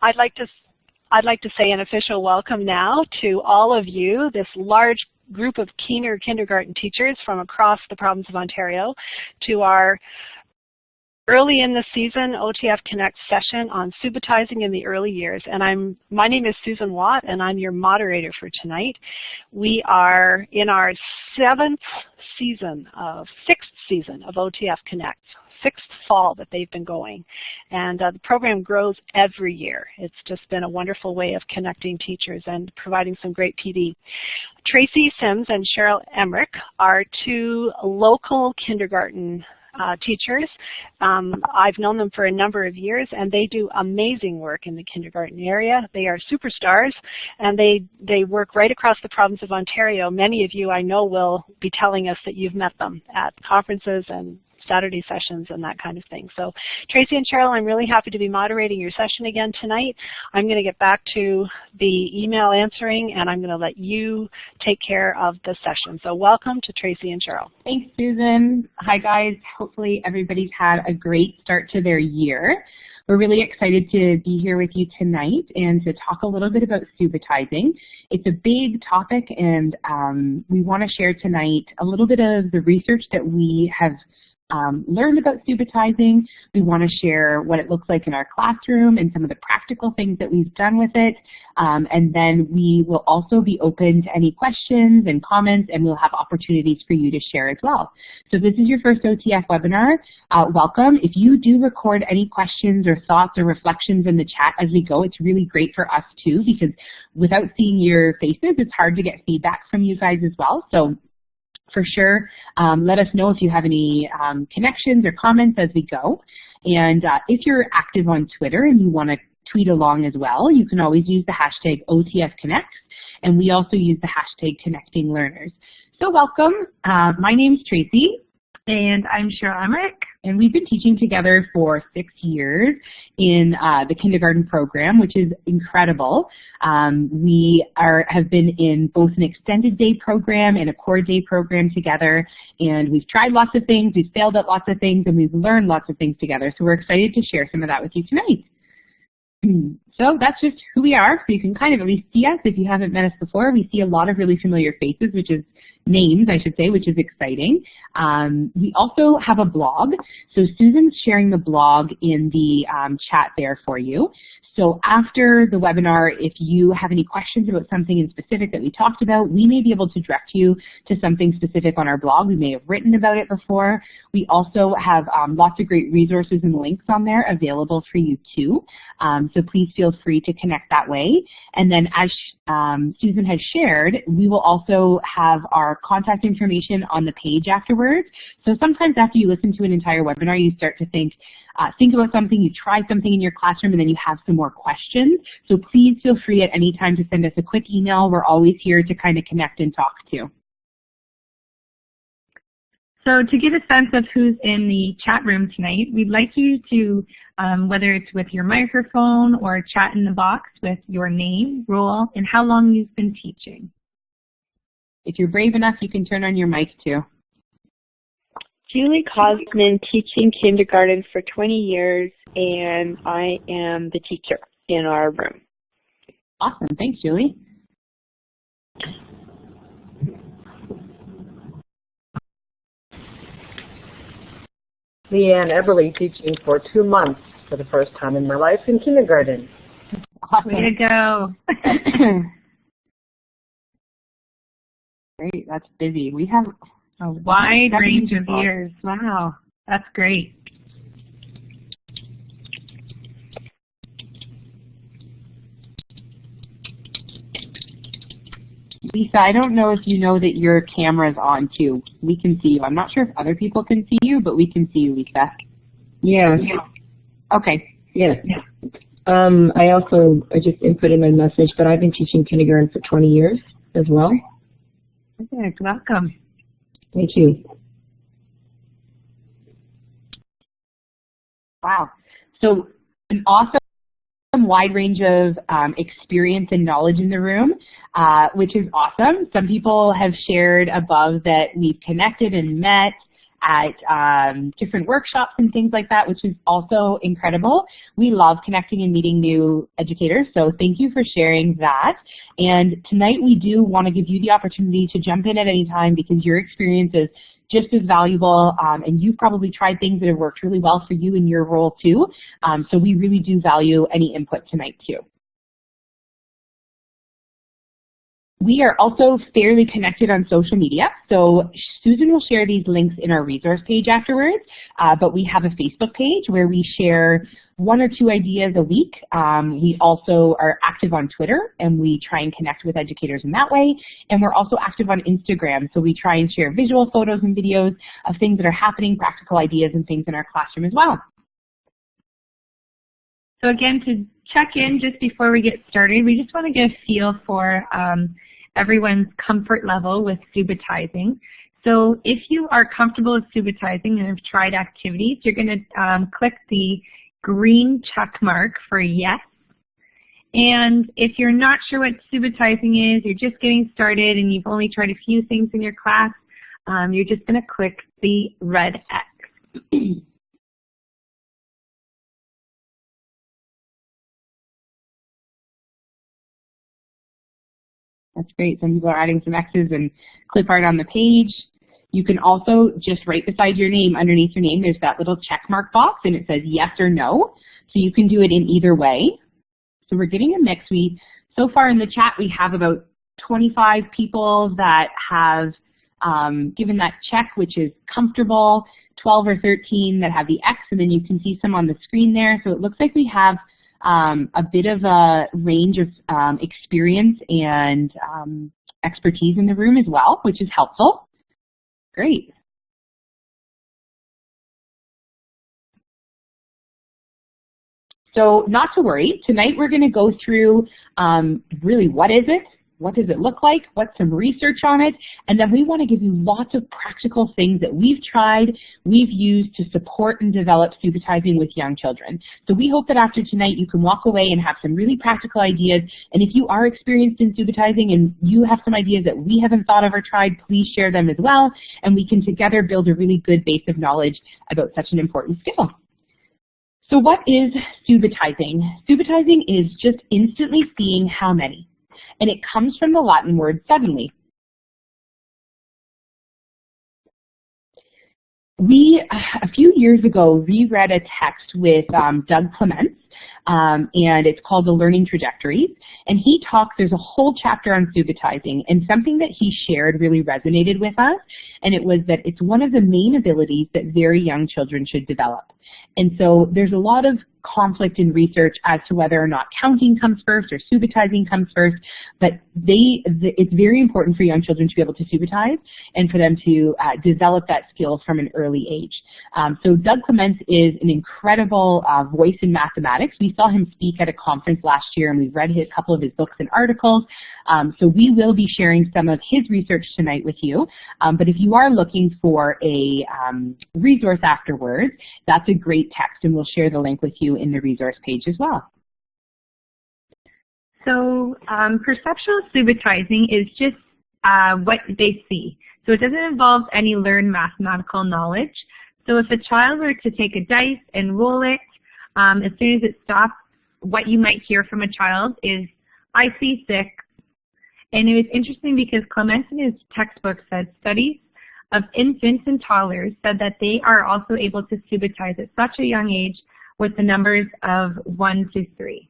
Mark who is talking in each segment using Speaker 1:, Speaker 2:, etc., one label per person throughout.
Speaker 1: I'd like to say an official welcome now to all of you, this large group of keener kindergarten teachers from across the province of Ontario, to our early in the season OTF Connect session on Subitizing in the early years. And my name is Susan Watt, and I'm your moderator for tonight. We are in our sixth season of OTF Connect, sixth fall that they've been going. And the program grows every year. It's just been a wonderful way of connecting teachers and providing some great PD. Tracy Sims and Cheryl Emmerich are two local kindergarten teachers. I've known them for a number of years, and they do amazing work in the kindergarten area. They are superstars, and they work right across the province of Ontario. Many of you I know will be telling us that you've met them at conferences and Saturday sessions and that kind of thing. So Tracy and Cheryl, I'm really happy to be moderating your session again tonight. I'm going to get back to the email answering, and I'm going to let you take care of the session. So welcome to Tracy and Cheryl.
Speaker 2: Thanks, Susan. Hi, guys. Hopefully everybody's had a great start to their year. We're really excited to be here with you tonight and to talk a little bit about Subitizing. It's a big topic, and we want to share tonight a little bit of the research that we have learned about Subitizing. We want to share what it looks like in our classroom and some of the practical things that we've done with it. And then we will also be open to any questions and comments, and we'll have opportunities for you to share as well. So if this is your first OTF webinar, welcome. If you do record any questions or thoughts or reflections in the chat as we go, it's really great for us too, because without seeing your faces, it's hard to get feedback from you guys as well. So for sure, let us know if you have any connections or comments as we go. And if you're active on Twitter and you want to tweet along as well, you can always use the hashtag OTFConnects, and we also use the hashtag Connecting Learners. So welcome. My name's Tracy.
Speaker 3: And I'm Cheryl Emmerich.
Speaker 2: And we've been teaching together for 6 years in the kindergarten program, which is incredible. We have been in both an extended day program and a core day program together, and we've tried lots of things, we've failed at lots of things, and we've learned lots of things together. So we're excited to share some of that with you tonight. So that's just who we are. So you can kind of at least see us if you haven't met us before. We see a lot of really familiar faces, which is names, I should say, which is exciting. We also have a blog. So Susan's sharing the blog in the chat there for you. So after the webinar, if you have any questions about something in specific that we talked about, we may be able to direct you to something specific on our blog. We may have written about it before. We also have lots of great resources and links on there available for you too. So please feel free to connect that way. And then as Susan has shared, we will also have our contact information on the page afterwards. So sometimes after you listen to an entire webinar, you start to think about something, you try something in your classroom, and then you have some more questions. So please feel free at any time to send us a quick email. We're always here to kind of connect and talk too.
Speaker 3: So to get a sense of who's in the chat room tonight, we'd like you to, whether it's with your microphone or chat in the box with your name, role, and how long you've been teaching.
Speaker 2: If you're brave enough, you can turn on your mic too.
Speaker 4: Julie Cosman, teaching kindergarten for 20 years, and I am the teacher in our room.
Speaker 2: Awesome. Thanks, Julie.
Speaker 5: Leanne Eberly, teaching for 2 months for the first time in my life in kindergarten.
Speaker 2: Awesome.
Speaker 3: Way to go.
Speaker 2: Great, that's busy. We have
Speaker 3: a wide range of years. Wow, that's great.
Speaker 2: Lisa, I don't know if you know that your camera's on too. We can see you. I'm not sure if other people can see you, but we can see you, Lisa.
Speaker 5: Yeah.
Speaker 2: Okay.
Speaker 5: Yeah. I just inputted my message, but I've been teaching kindergarten for 20 years as well.
Speaker 3: Okay, welcome.
Speaker 5: Thank you.
Speaker 2: Wow. So an awesome wide range of experience and knowledge in the room, which is awesome. Some people have shared above that we've connected and met at different workshops and things like that, which is also incredible. We love connecting and meeting new educators, so thank you for sharing that. And tonight we do want to give you the opportunity to jump in at any time because your experience is just as valuable, and you've probably tried things that have worked really well for you in your role too. So we really do value any input tonight too. We are also fairly connected on social media, so Susan will share these links in our resource page afterwards, but we have a Facebook page where we share 1 or 2 ideas a week. We also are active on Twitter, and we try and connect with educators in that way, and we're also active on Instagram, so we try and share visual photos and videos of things that are happening, practical ideas and things in our classroom as well.
Speaker 3: So again, to check in just before we get started, we just want to get a feel for everyone's comfort level with Subitizing. So if you are comfortable with Subitizing and have tried activities, you're going to click the green check mark for yes. And if you're not sure what Subitizing is, you're just getting started and you've only tried a few things in your class, you're just going to click the red X.
Speaker 2: That's great. Some people are adding some X's and clip art on the page. You can also just right beside your name, underneath your name, there's that little check mark box and it says yes or no. So you can do it in either way. So we're getting a mix. So far in the chat we have about 25 people that have given that check, which is comfortable, 12 or 13 that have the X, and then you can see some on the screen there. So it looks like we have a bit of a range of experience and expertise in the room as well, which is helpful. Great. So not to worry, tonight we're going to go through really what is it? What does it look like? What's some research on it? And then we want to give you lots of practical things that we've tried, we've used to support and develop Subitizing with young children. So we hope that after tonight you can walk away and have some really practical ideas. And if you are experienced in Subitizing and you have some ideas that we haven't thought of or tried, please share them as well. And we can together build a really good base of knowledge about such an important skill. So what is Subitizing? Subitizing is just instantly seeing how many. And it comes from the Latin word suddenly. We, a few years ago, reread a text with Doug Clements, and it's called The Learning Trajectories. And he talks, there's a whole chapter on Subitizing, and something that he shared really resonated with us, and it was that it's one of the main abilities that very young children should develop. And so there's a lot of conflict in research as to whether or not counting comes first or Subitizing comes first, but it's very important for young children to be able to Subitize and for them to develop that skill from an early age. So Doug Clements is an incredible voice in mathematics. We saw him speak at a conference last year and we've read a couple of his books and articles. So we will be sharing some of his research tonight with you. But if you are looking for a resource afterwards, that's a great text and we'll share the link with you in the resource page as well.
Speaker 3: So perceptual subitizing is just what they see. So it doesn't involve any learned mathematical knowledge. So if a child were to take a dice and roll it, as soon as it stops, what you might hear from a child is, I see 6. And it was interesting because Clements in his textbook said studies of infants and toddlers said that they are also able to subitize at such a young age with the numbers of 1 to 3.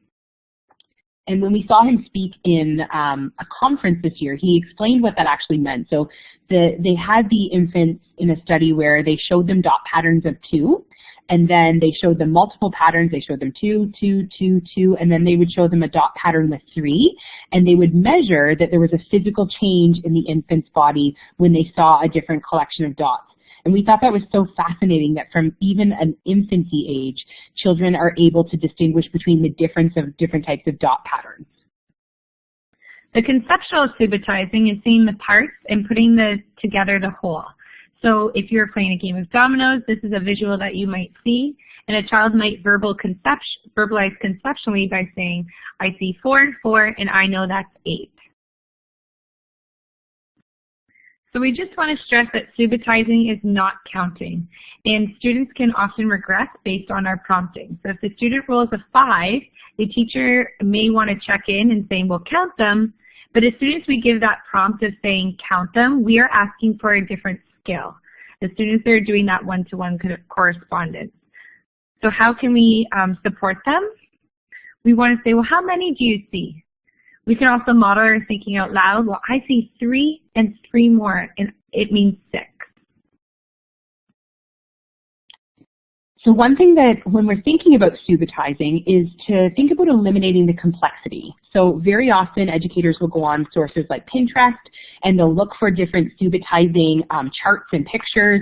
Speaker 2: And when we saw him speak in a conference this year, he explained what that actually meant. So they had the infants in a study where they showed them dot patterns of 2, and then they showed them multiple patterns. They showed them 2, 2, 2, 2, and then they would show them a dot pattern with 3, and they would measure that there was a physical change in the infant's body when they saw a different collection of dots. And we thought that was so fascinating that from even an infancy age, children are able to distinguish between the difference of different types of dot patterns.
Speaker 3: The conceptual subitizing is seeing the parts and putting together the whole. So if you're playing a game of dominoes, this is a visual that you might see, and a child might verbalize conceptually by saying, I see 4 and 4, and I know that's 8. So we just want to stress that subitizing is not counting, and students can often regress based on our prompting. So if the student rolls a 5, the teacher may want to check in and say, well, count them, but as soon as we give that prompt of saying count them, we are asking for a different skill. The students are doing that one-to-one correspondence. So how can we support them? We want to say, well, how many do you see? We can also model our thinking out loud. Well, I see 3 and 3 more, and it means 6.
Speaker 2: So one thing that when we're thinking about subitizing is to think about eliminating the complexity. So very often educators will go on sources like Pinterest and they'll look for different subitizing charts and pictures.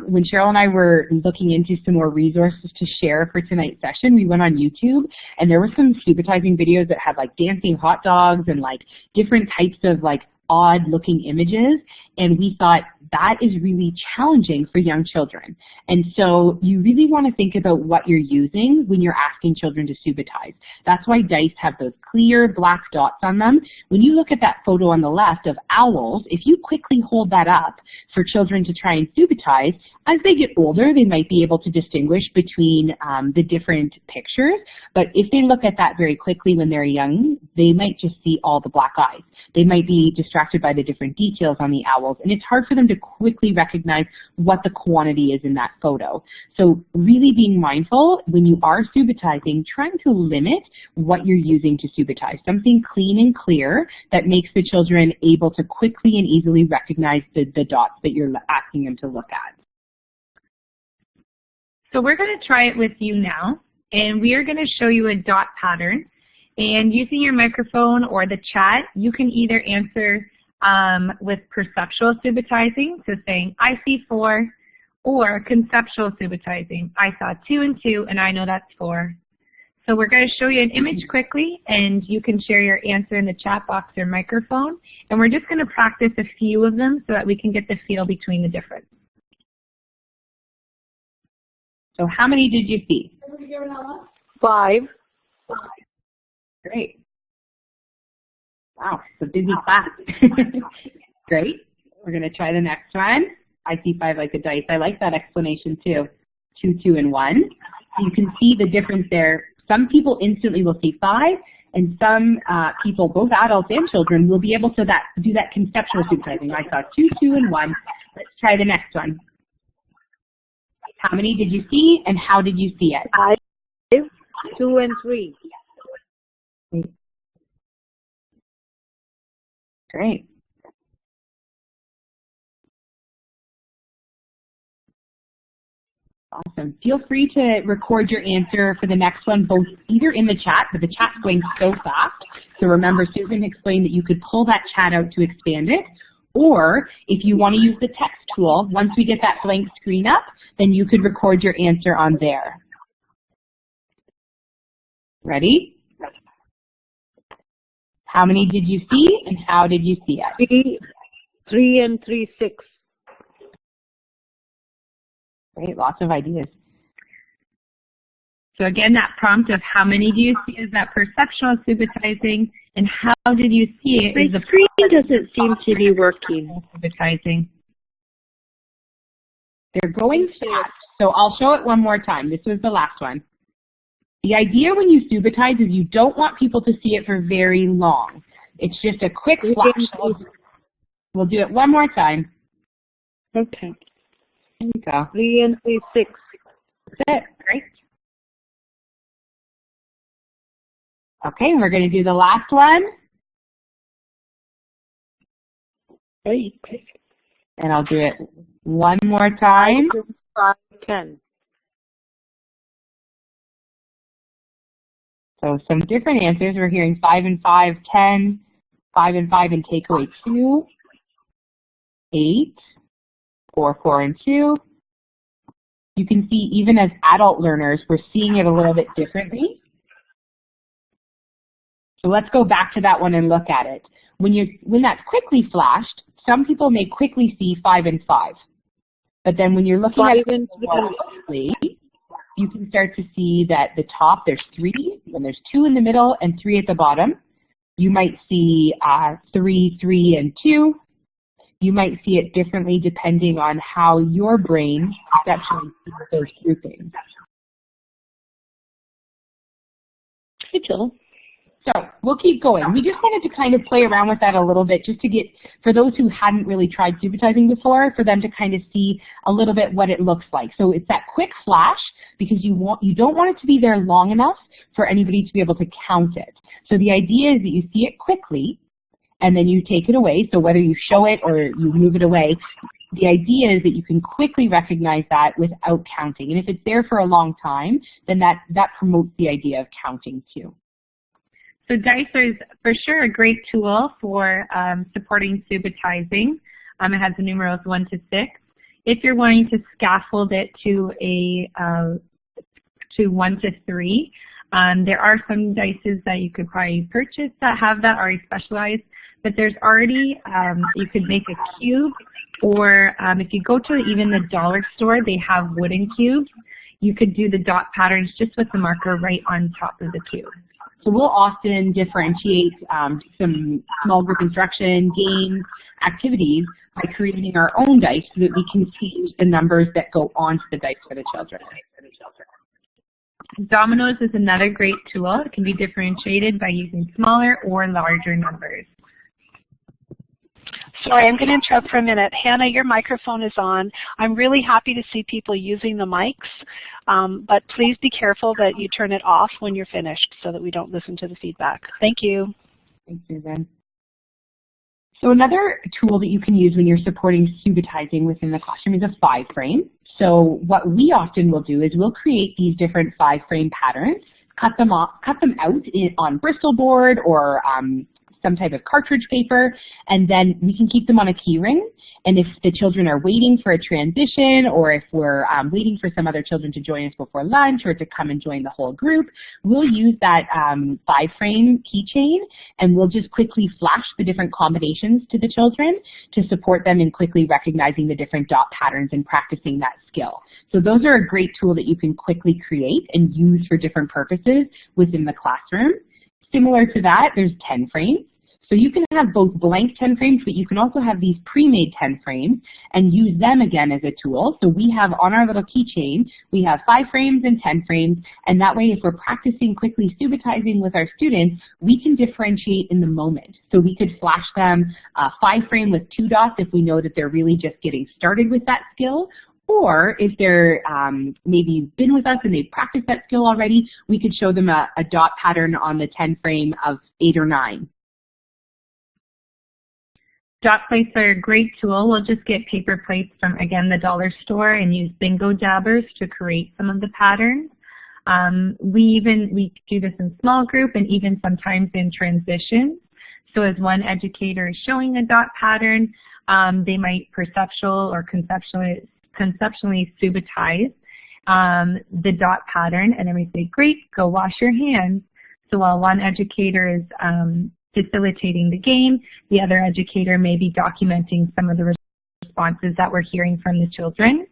Speaker 2: When Cheryl and I were looking into some more resources to share for tonight's session, we went on YouTube and there were some subitizing videos that had like dancing hot dogs and like different types of like odd looking images, and we thought that is really challenging for young children. And so you really want to think about what you're using when you're asking children to subitize. That's why dice have those clear black dots on them. When you look at that photo on the left of owls, if you quickly hold that up for children to try and subitize, as they get older, they might be able to distinguish between the different pictures, but if they look at that very quickly when they're young, they might just see all the black eyes. They might be distracted by the different details on the owls, and it's hard for them to quickly recognize what the quantity is in that photo. So really being mindful when you are subitizing, trying to limit what you're using to subitize, something clean and clear that makes the children able to quickly and easily recognize the dots that you're asking them to look at.
Speaker 3: So we're going to try it with you now, and we are going to show you a dot pattern. And using your microphone or the chat, you can either answer with perceptual subitizing, so saying, I see 4, or conceptual subitizing, I saw 2 and 2, and I know that's 4. So we're going to show you an image quickly, and you can share your answer in the chat box or microphone. And we're just going to practice a few of them so that we can get the feel between the difference. So how many did you see?
Speaker 4: 5.
Speaker 2: Great. Wow, it's a busy class. Great. We're going to try the next one. I see 5 like a dice. I like that explanation too. 2, 2, and 1. So you can see the difference there. Some people instantly will see 5, and some people, both adults and children, will be able to do that conceptual subitizing. I saw 2, 2, and 1. Let's try the next one. How many did you see, and how did you see it?
Speaker 4: 5, 2, and 3.
Speaker 2: Great. Awesome. Feel free to record your answer for the next one, both either in the chat, but the chat's going so fast. So remember, Susan explained that you could pull that chat out to expand it, or if you want to use the text tool, once we get that blank screen up, then you could record your answer on there. Ready? How many did you see, and how did you see it?
Speaker 4: 3 and 3, 6.
Speaker 2: Great, lots of ideas.
Speaker 3: So again, that prompt of how many do you see is that perceptual subitizing, and how did you see it is the
Speaker 4: screen doesn't seem to be working.
Speaker 3: Subitizing.
Speaker 2: They're going fast, so I'll show it one more time. This was the last one. The idea when you subitize is you don't want people to see it for very long. It's just a quick flash. We'll do it one more time.
Speaker 4: Okay.
Speaker 2: There you go.
Speaker 4: 3 and 3, 6.
Speaker 2: That's it. Great. Okay, we're going to do the last one.
Speaker 4: Great.
Speaker 2: And I'll do it one more time.
Speaker 4: 5, 10.
Speaker 2: So some different answers. We're hearing 5 and 5, 10, 5 and 5 and take away 2, 8, 4, 4 and 2. You can see even as adult learners, we're seeing it a little bit differently. So let's go back to that one and look at it. When that's quickly flashed, some people may quickly see 5 and 5. But then when you're looking at it more closely, you can start to see that the top, there's 3, and there's 2 in the middle, and 3 at the bottom. You might see 3, 3, and 2. you might see it differently depending on how your brain conceptually sees those groupings.
Speaker 4: Hey, Jill.
Speaker 2: So we'll keep going. We just wanted to kind of play around with that a little bit just to get, for those who hadn't really tried Subitizing before, for them to kind of see a little bit what it looks like. So it's that quick flash because you don't want it to be there long enough for anybody to be able to count it. So the idea is that you see it quickly and then you take it away. So whether you show it or you move it away, the idea is that you can quickly recognize that without counting. And if it's there for a long time, then that promotes the idea of counting too.
Speaker 3: So Dicer is for sure a great tool for supporting Subitizing. It has the numerals 1 to 6. If you're wanting to scaffold it to 1 to 3, there are some dices that you could probably purchase that have that already specialized. But there's already, you could make a cube, or if you go to even the dollar store, they have wooden cubes. You could do the dot patterns just with the marker right on top of the cube.
Speaker 2: So we'll often differentiate some small group instruction, games, activities by creating our own dice so that we can change the numbers that go onto the dice for the children.
Speaker 3: Dominoes is another great tool. It can be differentiated by using smaller or larger numbers.
Speaker 1: Sorry, I'm going to interrupt for a minute. Hannah, your microphone is on. I'm really happy to see people using the mics, but please be careful that you turn it off when you're finished so that we don't listen to the feedback. Thank you.
Speaker 2: Thanks, Susan. So another tool that you can use when you're supporting Subitizing within the classroom is a 5-frame. So what we often will do is we'll create these different 5-frame patterns, cut them out on Bristol board or some type of cartridge paper, and then we can keep them on a key ring. And if the children are waiting for a transition, or if we're waiting for some other children to join us before lunch or to come and join the whole group, we'll use that 5-frame keychain, and we'll just quickly flash the different combinations to the children to support them in quickly recognizing the different dot patterns and practicing that skill. So those are a great tool that you can quickly create and use for different purposes within the classroom. Similar to that, there's 10 frames. So you can have both blank 10 frames, but you can also have these pre-made 10 frames and use them again as a tool. So we have on our little keychain, we have 5 frames and 10 frames, and that way if we're practicing quickly Subitizing with our students, we can differentiate in the moment. So we could flash them a 5-frame with 2 dots if we know that they're really just getting started with that skill. Or if they're maybe been with us and they've practiced that skill already, we could show them a dot pattern on the 10 frame of 8 or 9.
Speaker 3: Dot plates are a great tool. We'll just get paper plates from, again, the dollar store and use bingo dabbers to create some of the patterns. We do this in small group and even sometimes in transitions. So as one educator is showing a dot pattern, they might perceptual or conceptually subitize the dot pattern, and then we say, great, go wash your hands. So while one educator is facilitating the game, the other educator may be documenting some of the responses that we're hearing from the children.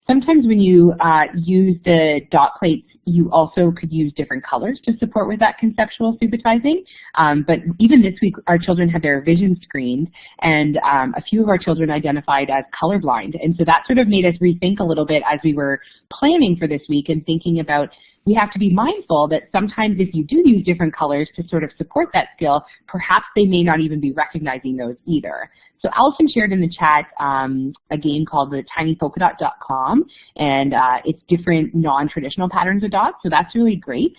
Speaker 2: Sometimes when you use the dot plates, you also could use different colors to support with that conceptual subitizing. But even this week, our children had their vision screened, and a few of our children identified as colorblind. And so that sort of made us rethink a little bit as we were planning for this week and thinking about we have to be mindful that sometimes if you do use different colors to sort of support that skill, perhaps they may not even be recognizing those either. So Allison shared in the chat a game called the tinypolkadot.com, and it's different non-traditional patterns of dots, so that's really great.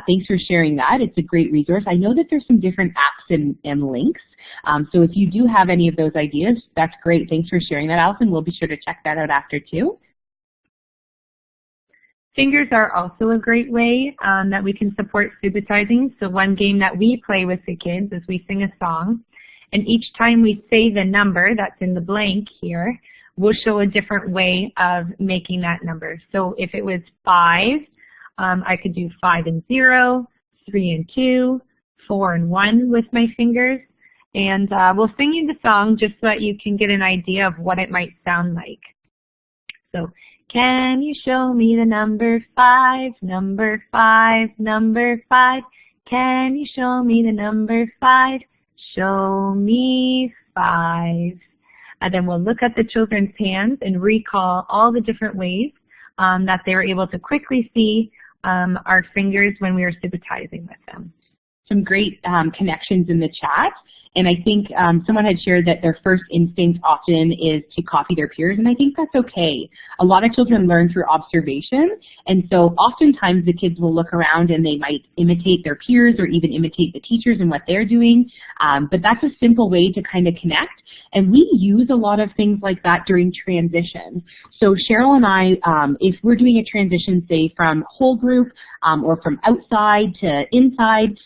Speaker 2: Thanks for sharing that. It's a great resource. I know that there's some different apps and links, so if you do have any of those ideas, that's great. Thanks for sharing that, Allison. We'll be sure to check that out after too.
Speaker 3: Fingers are also a great way that we can support subitizing. So one game that we play with the kids is we sing a song, and each time we say the number that's in the blank here, we'll show a different way of making that number. So if it was 5, I could do 5 and 0, 3 and 2, 4 and 1 with my fingers. And we'll sing you the song just so that you can get an idea of what it might sound like. So, can you show me the number 5, number 5, number 5? Can you show me the number 5? Show me 5. and then we'll look at the children's hands and recall all the different ways that they were able to quickly see our fingers when we were subitizing with them.
Speaker 2: Some great connections in the chat. And I think someone had shared that their first instinct often is to copy their peers, and I think that's okay. A lot of children learn through observation, and so oftentimes the kids will look around and they might imitate their peers or even imitate the teachers and what they're doing, but that's a simple way to kind of connect, and we use a lot of things like that during transition. So Cheryl and I, if we're doing a transition, say from whole group or from outside to inside,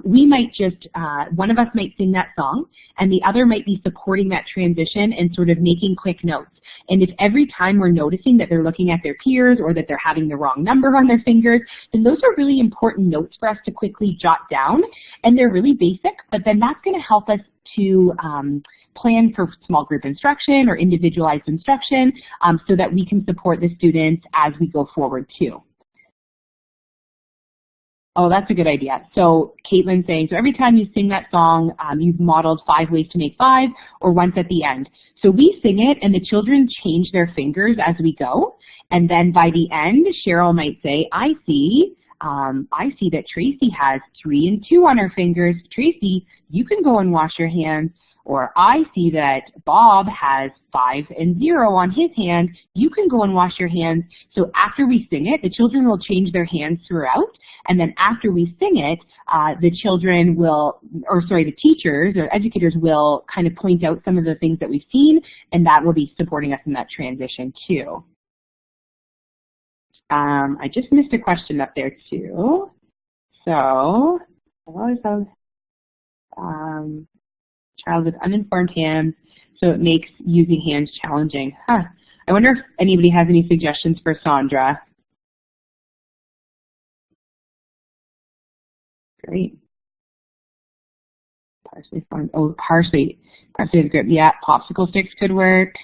Speaker 2: we might just, one of us might sing that song, and the other might be supporting that transition and sort of making quick notes. And if every time we're noticing that they're looking at their peers or that they're having the wrong number on their fingers, then those are really important notes for us to quickly jot down. And they're really basic, but then that's going to help us to plan for small group instruction or individualized instruction so that we can support the students as we go forward too. Oh, that's a good idea. So Caitlin's saying, so every time you sing that song, you've modeled 5 ways to make 5, or once at the end. So we sing it, and the children change their fingers as we go. And then by the end, Cheryl might say, I see that Tracy has 3 and 2 on her fingers. Tracy, you can go and wash your hands. Or I see that Bob has 5 and 0 on his hand. You can go and wash your hands. So after we sing it, the children will change their hands throughout. And then after we sing it, the children will, or sorry, the teachers or educators will kind of point out some of the things that we've seen, and that will be supporting us in that transition too. I just missed a question up there too. So, child with uninformed hands, so it makes using hands challenging. Huh. I wonder if anybody has any suggestions for Sandra. Great. Partially formed. Oh, partially is good. Yeah, popsicle sticks could work.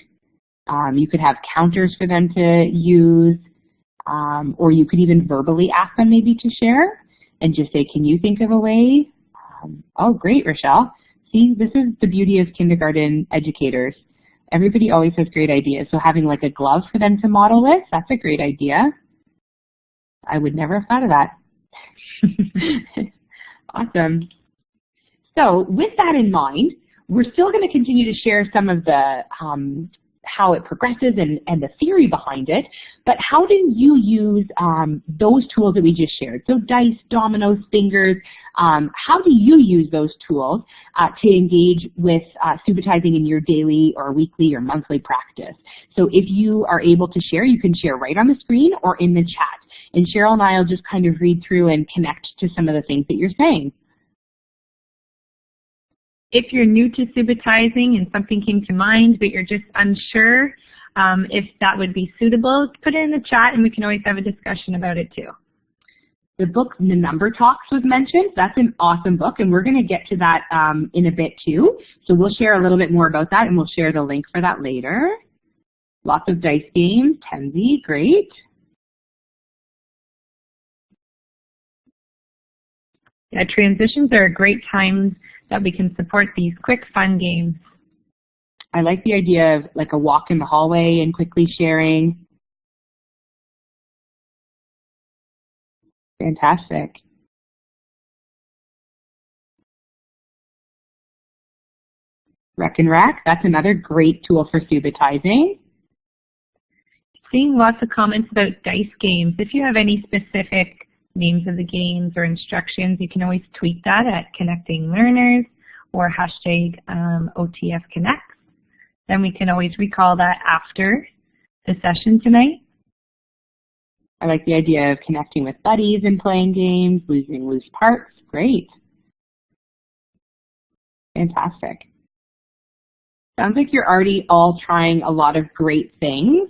Speaker 2: You could have counters for them to use, or you could even verbally ask them maybe to share and just say, can you think of a way? Oh, great, Rochelle. See, this is the beauty of kindergarten educators. Everybody always has great ideas. So having like a glove for them to model with, that's a great idea. I would never have thought of that. Awesome. So with that in mind, we're still going to continue to share some of the how it progresses and the theory behind it, but how do you use those tools that we just shared? So dice, dominoes, fingers, how do you use those tools to engage with Subitizing in your daily or weekly or monthly practice? So if you are able to share, you can share right on the screen or in the chat. And Cheryl and I will just kind of read through and connect to some of the things that you're saying.
Speaker 3: If you're new to Subitizing and something came to mind, but you're just unsure if that would be suitable, put it in the chat and we can always have a discussion about it too.
Speaker 2: The book, The Number Talks, was mentioned. That's an awesome book, and we're going to get to that in a bit too. So we'll share a little bit more about that, and we'll share the link for that later. Lots of dice games. Tenzi, great.
Speaker 3: Yeah, transitions are a great time that we can support these quick, fun games.
Speaker 2: I like the idea of like a walk in the hallway and quickly sharing. Fantastic. Rec and Rack, that's another great tool for Subitizing.
Speaker 3: Seeing lots of comments about dice games. If you have any specific names of the games or instructions, you can always tweet that at Connecting Learners or hashtag OTF Connects. Then we can always recall that after the session tonight.
Speaker 2: I like the idea of connecting with buddies and playing games, losing loose parts. Great. Fantastic. Sounds like you're already all trying a lot of great things.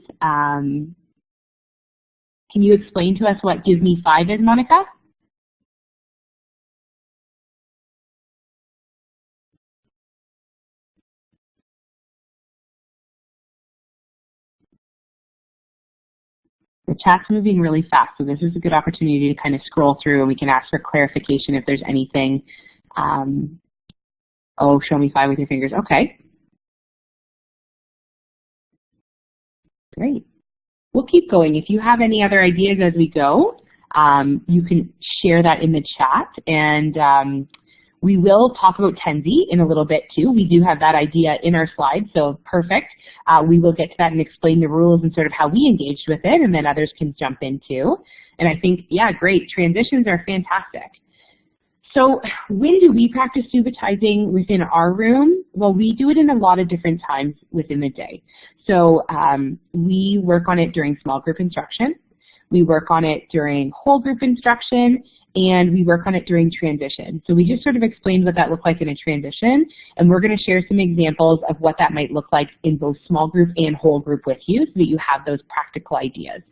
Speaker 2: Can you explain to us what Give Me 5 is, Monica? The chat's moving really fast, so this is a good opportunity to kind of scroll through and we can ask for clarification if there's anything. Oh, show me 5 with your fingers. Okay. Great. We'll keep going. If you have any other ideas as we go, you can share that in the chat. And we will talk about Tenzi in a little bit too. We do have that idea in our slides, so perfect. We will get to that and explain the rules and sort of how we engaged with it, and then others can jump in too. And I think, yeah, great. Transitions are fantastic. So when do we practice subitizing within our room? Well, we do it in a lot of different times within the day. So we work on it during small group instruction. We work on it during whole group instruction, and we work on it during transition. So we just sort of explained what that looked like in a transition, and we're going to share some examples of what that might look like in both small group and whole group with you so that you have those practical ideas.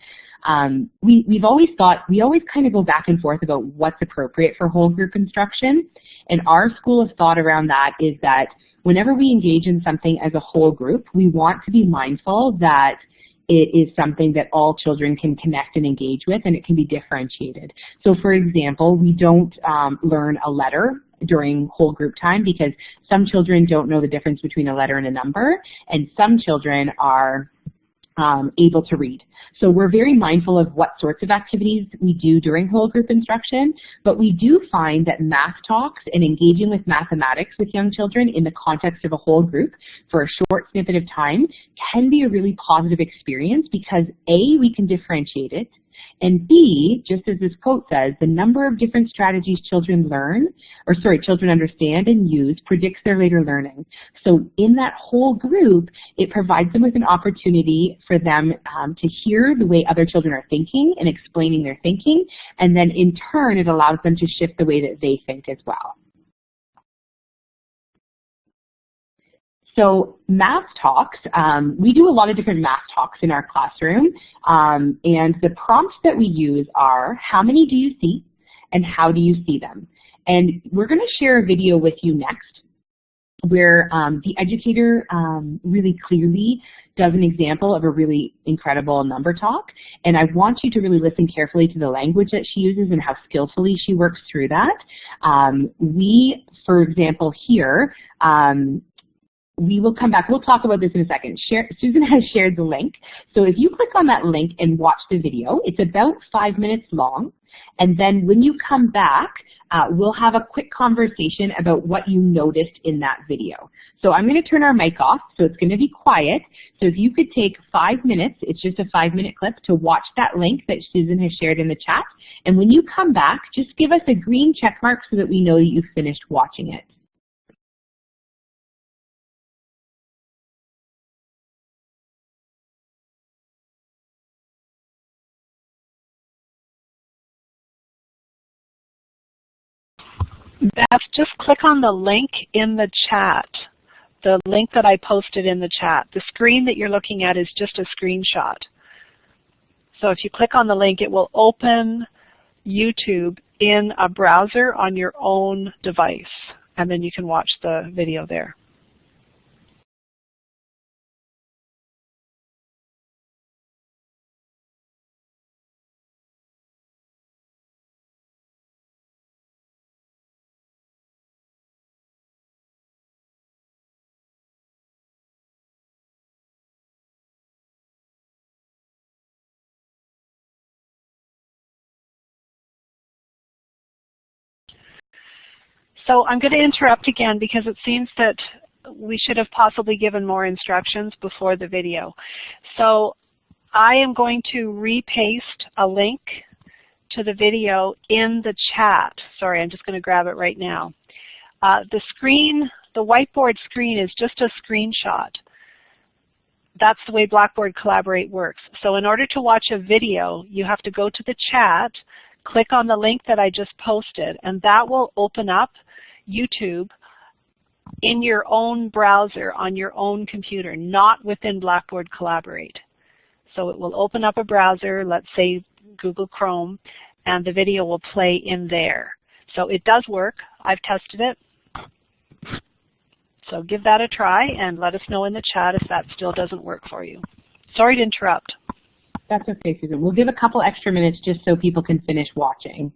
Speaker 2: We've always thought, we always kind of go back and forth about what's appropriate for whole group instruction, and our school of thought around that is that whenever we engage in something as a whole group, we want to be mindful that it is something that all children can connect and engage with, and it can be differentiated. So for example, we don't learn a letter during whole group time because some children don't know the difference between a letter and a number, and some children are able to read. So we're very mindful of what sorts of activities we do during whole group instruction, but we do find that math talks and engaging with mathematics with young children in the context of a whole group for a short snippet of time can be a really positive experience because A, we can differentiate it, and B, just as this quote says, the number of different strategies children understand and use predicts their later learning. So in that whole group, it provides them with an opportunity for them to hear the way other children are thinking and explaining their thinking, and then in turn, it allows them to shift the way that they think as well. So math talks, we do a lot of different math talks in our classroom, and the prompts that we use are, how many do you see, and how do you see them? And we're going to share a video with you next where the educator really clearly does an example of a really incredible number talk, and I want you to really listen carefully to the language that she uses and how skillfully she works through that. We, for example, here, we will come back. We'll talk about this in a second. Susan has shared the link. So if you click on that link and watch the video, it's about 5 minutes long. And then when you come back, we'll have a quick conversation about what you noticed in that video. So I'm going to turn our mic off, so it's going to be quiet. So if you could take 5 minutes, it's just a 5-minute clip, to watch that link that Susan has shared in the chat. And when you come back, just give us a green check mark so that we know that you've finished watching it.
Speaker 1: Beth, just click on the link in the chat, the link that I posted in the chat. The screen that you're looking at is just a screenshot. So if you click on the link, it will open YouTube in a browser on your own device, and then you can watch the video there. So I'm going to interrupt again because it seems that we should have possibly given more instructions before the video. So I am going to repaste a link to the video in the chat. Sorry, I'm just going to grab it right now. The whiteboard screen is just a screenshot. That's the way Blackboard Collaborate works. So in order to watch a video, you have to go to the chat, click on the link that I just posted, and that will open up YouTube in your own browser on your own computer, not within Blackboard Collaborate. So it will open up a browser, let's say Google Chrome, and the video will play in there. So it does work. I've tested it. So give that a try and let us know in the chat if that still doesn't work for you. Sorry to interrupt.
Speaker 2: That's okay, Susan. We'll give a couple extra minutes just so people can finish watching.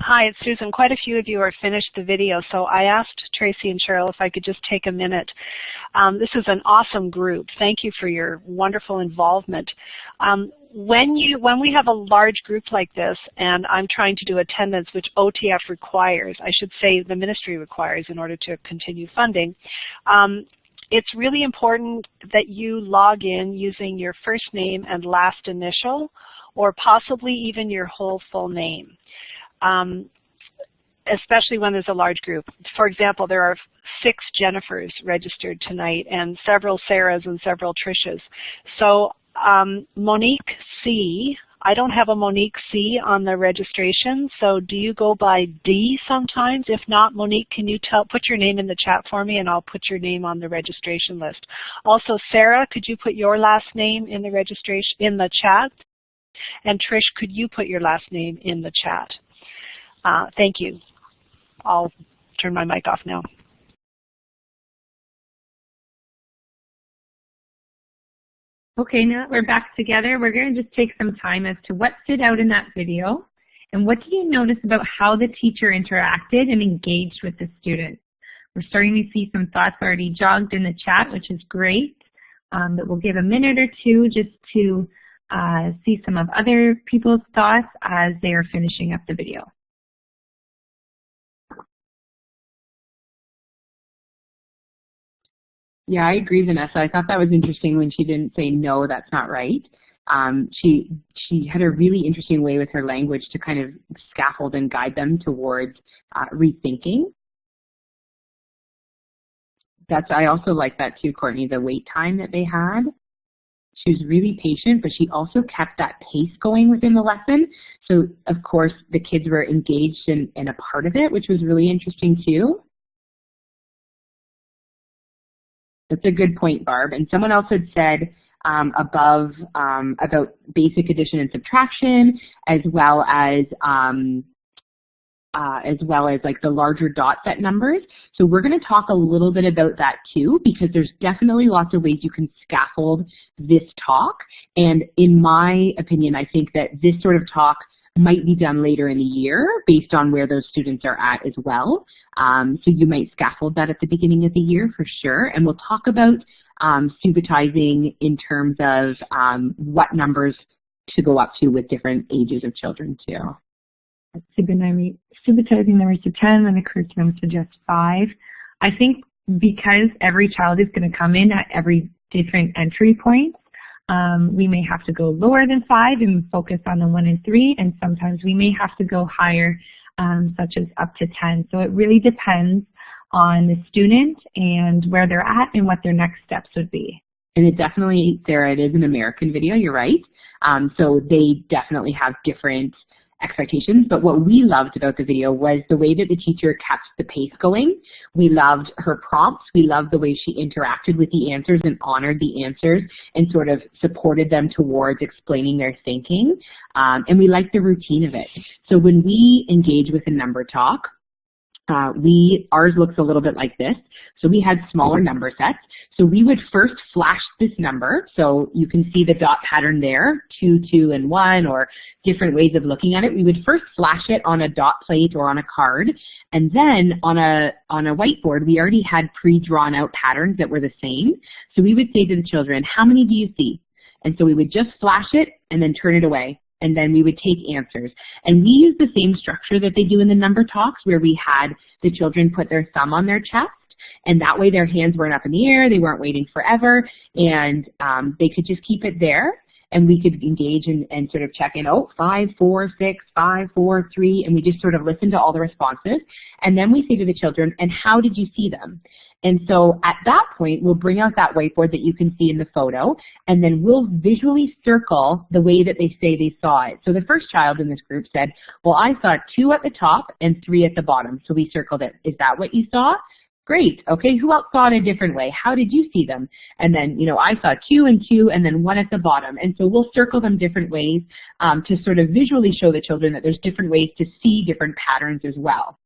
Speaker 1: Hi, it's Susan. Quite a few of you are finished the video, so I asked Tracy and Cheryl if I could just take a minute. This is an awesome group. Thank you for your wonderful involvement. When we have a large group like this, and I'm trying to do attendance, which OTF requires, I should say the ministry requires in order to continue funding, it's really important that you log in using your first name and last initial, or possibly even your whole full name. Especially when there's a large group. For example, there are 6 Jennifers registered tonight and several Sarahs and several Trishas. So Monique C, I don't have a Monique C on the registration, so do you go by D sometimes? If not, Monique, can you put your name in the chat for me and I'll put your name on the registration list. Also, Sarah, could you put your last name in the registration in the chat? And Trish, could you put your last name in the chat? Thank you. I'll turn my mic off now.
Speaker 3: Okay, now that we're back together, we're going to just take some time as to what stood out in that video and what did you notice about how the teacher interacted and engaged with the students. We're starting to see some thoughts already jogged in the chat, which is great, but we'll give a minute or two just to see some of other people's thoughts as they are finishing up the video.
Speaker 2: Yeah, I agree, Vanessa. I thought that was interesting when she didn't say, no, that's not right. She had a really interesting way with her language to kind of scaffold and guide them towards rethinking. I also like that too, Courtney, the wait time that they had. She was really patient, but she also kept that pace going within the lesson. So, of course, the kids were engaged in a part of it, which was really interesting too. That's a good point, Barb. And someone else had said above about basic addition and subtraction, as well as like the larger dot set numbers. So we're going to talk a little bit about that too, because there's definitely lots of ways you can scaffold this talk. And in my opinion, I think that this sort of talk might be done later in the year based on where those students are at as well. So you might scaffold that at the beginning of the year for sure. And we'll talk about subitizing in terms of what numbers to go up to with different ages of children too.
Speaker 3: Subitizing numbers to 10 and the curriculum suggests 5. I think because every child is going to come in at every different entry point, we may have to go lower than 5 and focus on the 1 and 3, and sometimes we may have to go higher, such as up to 10. So it really depends on the student and where they're at and what their next steps would be.
Speaker 2: And it definitely, Sarah, it is an American video, you're right. So they definitely have different expectations, but what we loved about the video was the way that the teacher kept the pace going. We loved her prompts. We loved the way she interacted with the answers and honored the answers and sort of supported them towards explaining their thinking. And we liked the routine of it. So when we engage with a number talk, ours looks a little bit like this. So we had smaller number sets. So we would first flash this number. So you can see the dot pattern there, 2, 2, and 1, or different ways of looking at it. We would first flash it on a dot plate or on a card. And then on a whiteboard, we already had pre-drawn out patterns that were the same. So we would say to the children, how many do you see? And so we would just flash it and then turn it away. And then we would take answers. And we use the same structure that they do in the number talks, where we had the children put their thumb on their chest, and that way their hands weren't up in the air, they weren't waiting forever, and they could just keep it there, and we could engage and sort of check in, 5, 4, 6, 5, 4, 3, and we just sort of listen to all the responses. And then we say to the children, and how did you see them? And so at that point, we'll bring out that whiteboard that you can see in the photo, and then we'll visually circle the way that they say they saw it. So the first child in this group said, well, I saw 2 at the top and 3 at the bottom. So we circled it. Is that what you saw? Great. Okay, who else saw it a different way? How did you see them? And then, I saw 2 and 2 and then 1 at the bottom. And so we'll circle them different ways to sort of visually show the children that there's different ways to see different patterns as well.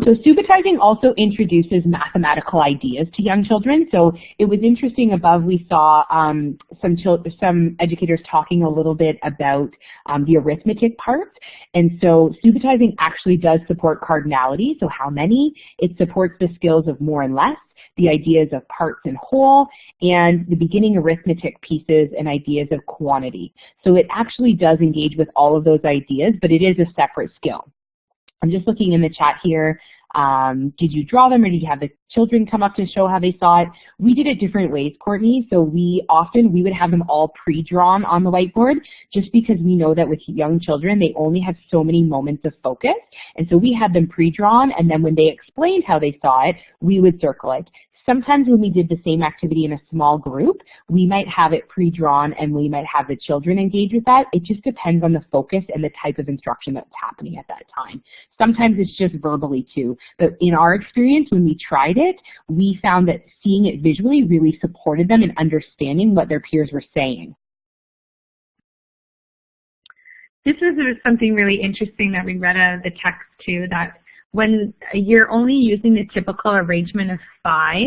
Speaker 2: So Subitizing also introduces mathematical ideas to young children. So it was interesting above we saw some educators talking a little bit about the arithmetic part. And so Subitizing actually does support cardinality, so how many. It supports the skills of more and less, the ideas of parts and whole, and the beginning arithmetic pieces and ideas of quantity. So it actually does engage with all of those ideas, but it is a separate skill. I'm just looking in the chat here. Did you draw them or did you have the children come up to show how they saw it? We did it different ways, Courtney. So we would have them all pre-drawn on the whiteboard just because we know that with young children, they only have so many moments of focus. And so we had them pre-drawn, and then when they explained how they saw it, we would circle it. Sometimes when we did the same activity in a small group, we might have it pre-drawn and we might have the children engage with that. It just depends on the focus and the type of instruction that's happening at that time. Sometimes it's just verbally too. But in our experience, when we tried it, we found that seeing it visually really supported them in understanding what their peers were saying.
Speaker 3: This was something really interesting that we read out of the text too, that when you're only using the typical arrangement of 5,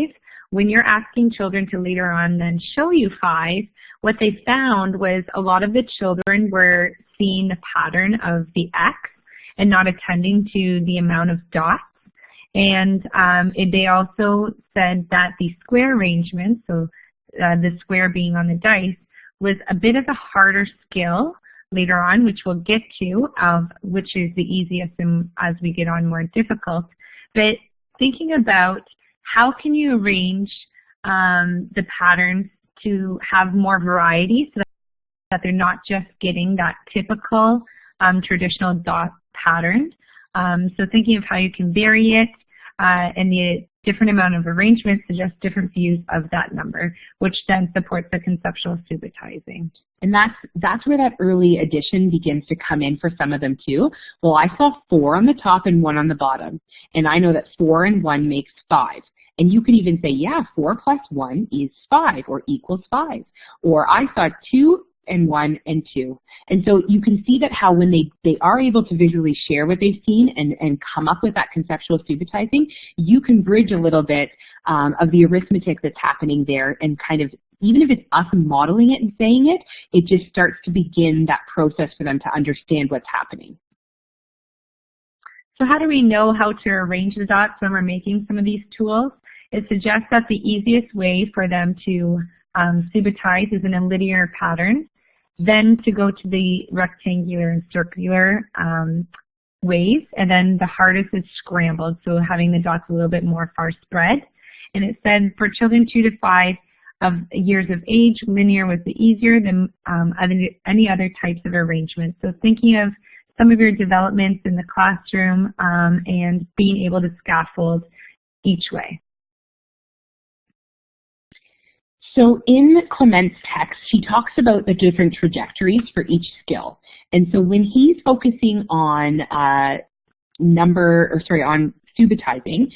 Speaker 3: when you're asking children to later on then show you 5, what they found was a lot of the children were seeing the pattern of the X and not attending to the amount of dots. And they also said that the square arrangement, so the square being on the dice, was a bit of a harder skill later on, which we'll get to, which is the easiest and as we get on more difficult. But thinking about how can you arrange the patterns to have more variety so that they're not just getting that typical traditional dot pattern. So thinking of how you can vary it and the different amount of arrangements suggest different views of that number, which then supports the conceptual subitizing.
Speaker 2: And that's where that early addition begins to come in for some of them too. Well, I saw 4 on the top and 1 on the bottom, and I know that 4 and 1 makes 5. And you could even say, yeah, 4 plus 1 is 5 or equals 5. Or I saw 2 and 1 and 2. And so you can see that how when they are able to visually share what they've seen and come up with that conceptual subitizing, you can bridge a little bit of the arithmetic that's happening there, and kind of, even if it's us modeling it and saying it, it just starts to begin that process for them to understand what's happening.
Speaker 3: So how do we know how to arrange the dots when we're making some of these tools? It suggests that the easiest way for them to subitize is in a linear pattern, then to go to the rectangular and circular ways, and then the hardest is scrambled, so having the dots a little bit more far spread. And it said for children 2 to 5 of years of age, linear was the easier than any other types of arrangement. So thinking of some of your developments in the classroom and being able to scaffold each way.
Speaker 2: So in Clement's text, she talks about the different trajectories for each skill. And so when he's focusing on on subitizing,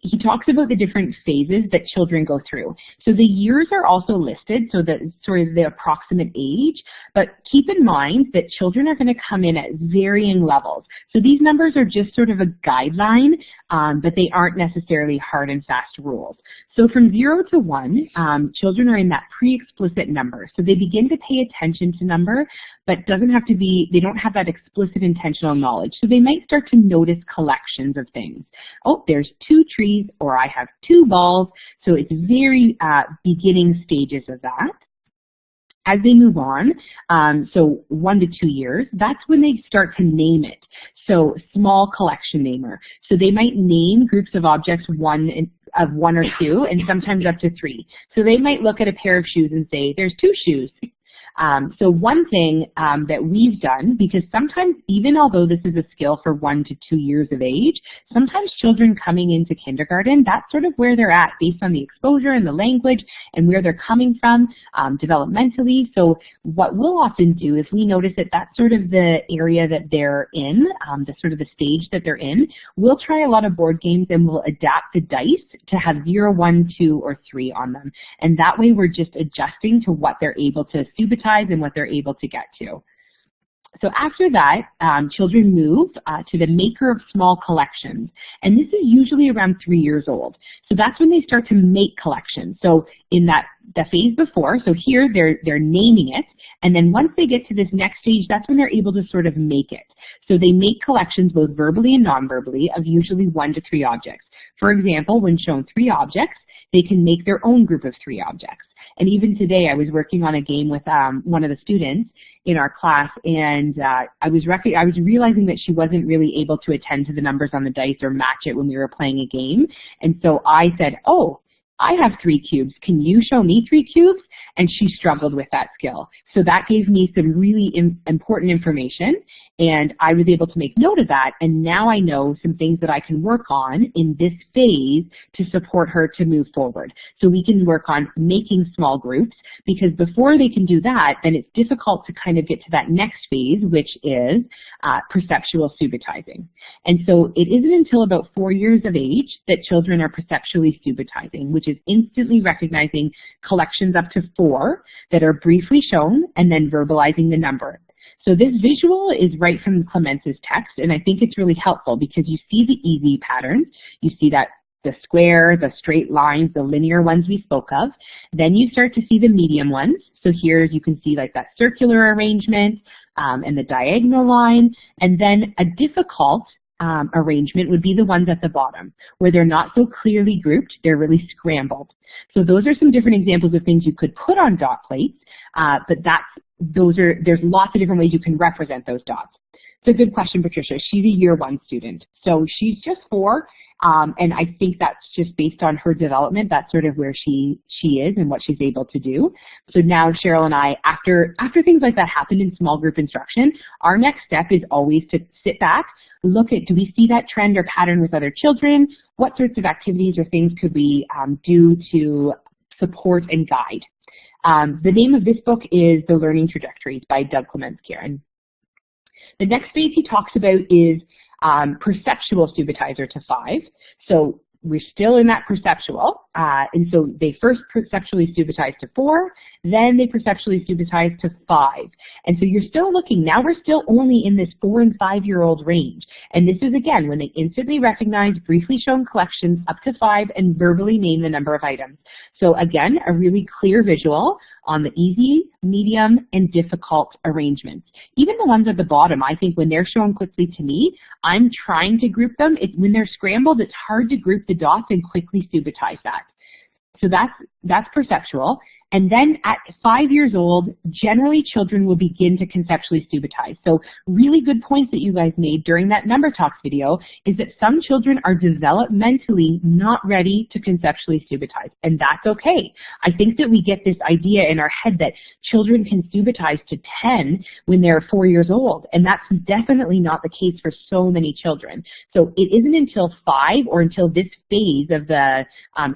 Speaker 2: he talks about the different phases that children go through. So the years are also listed, so that sort of the approximate age, but keep in mind that children are going to come in at varying levels. So these numbers are just sort of a guideline, but they aren't necessarily hard and fast rules. So from 0 to 1, children are in that pre-explicit number. So they begin to pay attention to number, but doesn't have to be, they don't have that explicit intentional knowledge. So they might start to notice collections of things. Oh, there's 2 trees, or I have 2 balls. So it's very beginning stages of that. As they move on, so 1 to 2 years, that's when they start to name it. So small collection namer. So they might name groups of objects of 1 or 2, and sometimes up to 3. So they might look at a pair of shoes and say, there's 2 shoes. So one thing that we've done, because sometimes even although this is a skill for 1 to 2 years of age, sometimes children coming into kindergarten, that's sort of where they're at based on the exposure and the language and where they're coming from developmentally. So what we'll often do if we notice that that's sort of the area that they're in, the sort of the stage that they're in, we'll try a lot of board games and we'll adapt the dice to have 0, 1, 2, or 3 on them. And that way we're just adjusting to what they're able to subitize and what they're able to get to. So after that, children move to the maker of small collections. And this is usually around 3 years old. So that's when they start to make collections. So in the phase before, so here they're naming it. And then once they get to this next stage, that's when they're able to sort of make it. So they make collections both verbally and non-verbally of usually 1 to 3 objects. For example, when shown 3 objects, they can make their own group of 3 objects. And even today, I was working on a game with one of the students in our class, and I was realizing that she wasn't really able to attend to the numbers on the dice or match it when we were playing a game. And so I said, oh, I have 3 cubes. Can you show me 3 cubes? And she struggled with that skill. So that gave me some really important information, and I was able to make note of that, and now I know some things that I can work on in this phase to support her to move forward. So we can work on making small groups, because before they can do that, then it's difficult to kind of get to that next phase, which is perceptual subitizing. And so it isn't until about 4 years of age that children are perceptually subitizing, which is instantly recognizing collections up to 4 that are briefly shown and then verbalizing the number. So this visual is right from Clemence's text, and I think it's really helpful because you see the easy patterns. You see that the square, the straight lines, the linear ones we spoke of. Then you start to see the medium ones. So here you can see like that circular arrangement and the diagonal line. And then a difficult arrangement would be the ones at the bottom, where they're not so clearly grouped, they're really scrambled. So those are some different examples of things you could put on dot plates, but there's lots of different ways you can represent those dots. It's a good question, Patricia. She's a year 1 student, so she's just 4, and I think that's just based on her development. That's sort of where she is and what she's able to do. So now Cheryl and I, after things like that happen in small group instruction, our next step is always to sit back, look at, do we see that trend or pattern with other children? What sorts of activities or things could we do to support and guide? The name of this book is The Learning Trajectories by Doug Clements Kieran. The next phase he talks about is Perceptual Subitizer to 5. So we're still in that perceptual, and so they first perceptually subitize to 4, then they perceptually subitize to 5. And so you're still looking, now we're still only in this 4 and 5-year-old range. And this is, again, when they instantly recognize briefly shown collections up to 5 and verbally name the number of items. So again, a really clear visual on the easy, medium, and difficult arrangements. Even the ones at the bottom, I think when they're shown quickly to me, I'm trying to group them. When they're scrambled, it's hard to group the dots and quickly subitize that. So that's perceptual. And then at 5 years old, generally children will begin to conceptually subitize. So really good points that you guys made during that number talks video is that some children are developmentally not ready to conceptually subitize, and that's okay. I think that we get this idea in our head that children can subitize to 10 when they're 4 years old, and that's definitely not the case for so many children. So it isn't until 5 or until this phase of the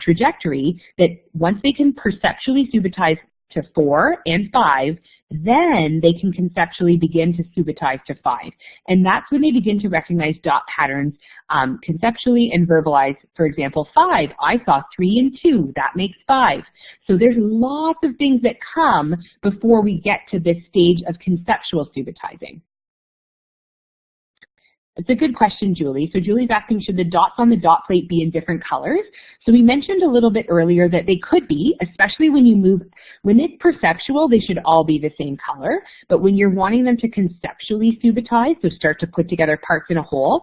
Speaker 2: trajectory that once they can perceptually subitize to 4 and 5, then they can conceptually begin to subitize to 5. And that's when they begin to recognize dot patterns conceptually and verbalize, for example, 5. I saw 3 and 2. That makes 5. So there's lots of things that come before we get to this stage of conceptual subitizing. It's a good question, Julie. So Julie's asking, should the dots on the dot plate be in different colors? So we mentioned a little bit earlier that they could be, especially when you move, when it's perceptual, they should all be the same color. But when you're wanting them to conceptually subitize, so start to put together parts in a whole,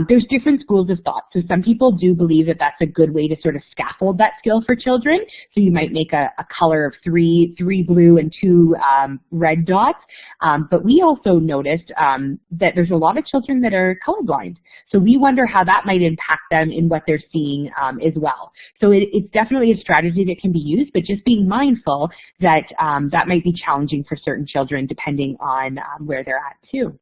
Speaker 2: there's different schools of thought. So some people do believe that that's a good way to sort of scaffold that skill for children. So you might make a color of three blue and 2 red dots. But we also noticed that there's a lot of children that are colorblind. So we wonder how that might impact them in what they're seeing as well. So it's definitely a strategy that can be used, but just being mindful that that might be challenging for certain children depending on where they're at too.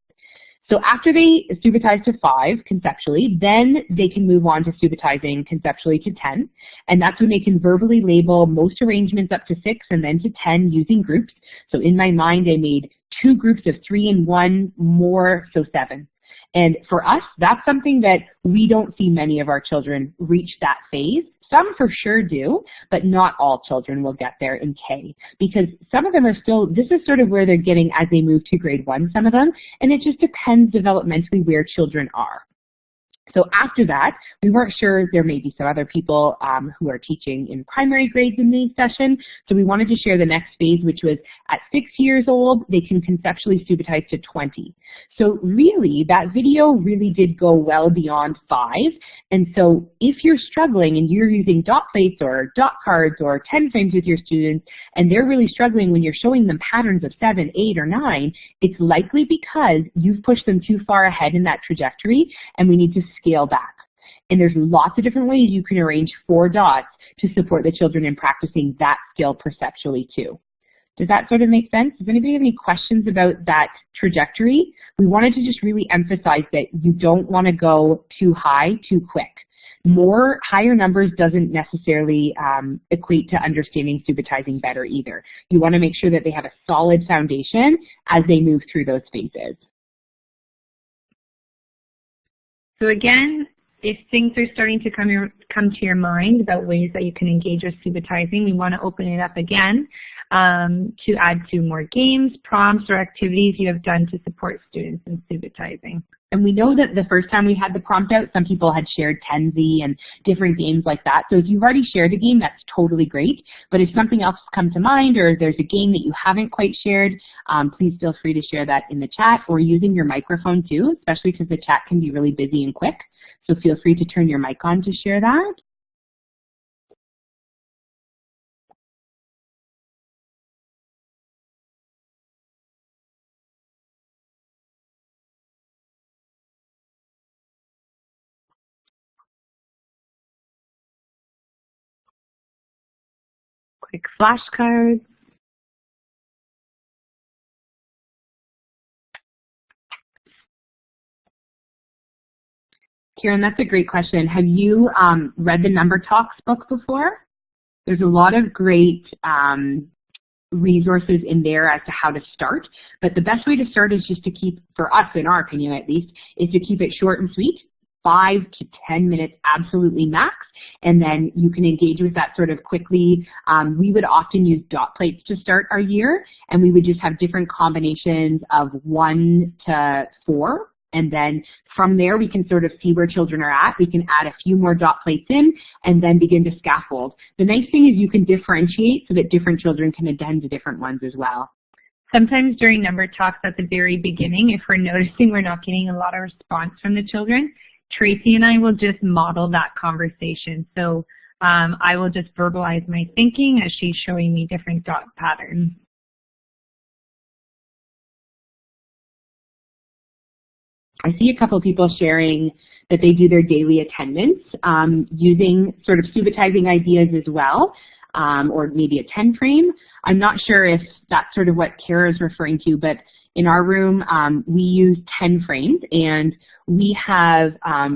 Speaker 2: So after they subitize to 5 conceptually, then they can move on to subitizing conceptually to 10. And that's when they can verbally label most arrangements up to 6 and then to 10 using groups. So in my mind, I made 2 groups of 3 and 1 more, so 7. And for us, that's something that we don't see many of our children reach that phase. Some for sure do, but not all children will get there in K, because some of them are still, this is sort of where they're getting as they move to grade 1, some of them, and it just depends developmentally where children are. So after that, we weren't sure, there may be some other people who are teaching in primary grades in the session, so we wanted to share the next phase, which was at 6 years old, they can conceptually subitize to 20. So really, that video really did go well beyond 5, and so if you're struggling and you're using dot plates or dot cards or 10 frames with your students, and they're really struggling when you're showing them patterns of 7, 8, or 9, it's likely because you've pushed them too far ahead in that trajectory, and we need to scale back. And there's lots of different ways you can arrange 4 dots to support the children in practicing that skill perceptually too. Does that sort of make sense? Does anybody have any questions about that trajectory? We wanted to just really emphasize that you don't want to go too high too quick. Higher numbers doesn't necessarily equate to understanding subitizing better either. You want to make sure that they have a solid foundation as they move through those phases. So again, if things are starting to come to your mind about ways that you can engage with subitizing, we want to open it up again to add to more games, prompts, or activities you have done to support students in subitizing. And we know that the first time we had the prompt out, some people had shared Tenzi and different games like that. So if you've already shared a game, that's totally great. But if something else comes to mind or there's a game that you haven't quite shared, please feel free to share that in the chat or using your microphone too, especially because the chat can be really busy and quick. So feel free to turn your mic on to share that. Quick flashcards. Karen, that's a great question. Have you read the Number Talks book before? There's a lot of great resources in there as to how to start, but the best way to start is just to keep, for us in our opinion at least, is to keep it short and sweet. 5 to 10 minutes absolutely max, and then you can engage with that sort of quickly. We would often use dot plates to start our year, and we would just have different combinations of 1 to 4. And then from there, we can sort of see where children are at. We can add a few more dot plates in and then begin to scaffold. The nice thing is you can differentiate so that different children can attend to different ones as well. Sometimes during number talks at the very beginning, if we're noticing we're not getting a lot of response from the children, Tracy and I will just model that conversation. So I will just verbalize my thinking as she's showing me different dot patterns. I see a couple of people sharing that they do their daily attendance using sort of subitizing ideas as well, or maybe a 10 frame. I'm not sure if that's sort of what Kara is referring to, but in our room, we use 10 frames, and we have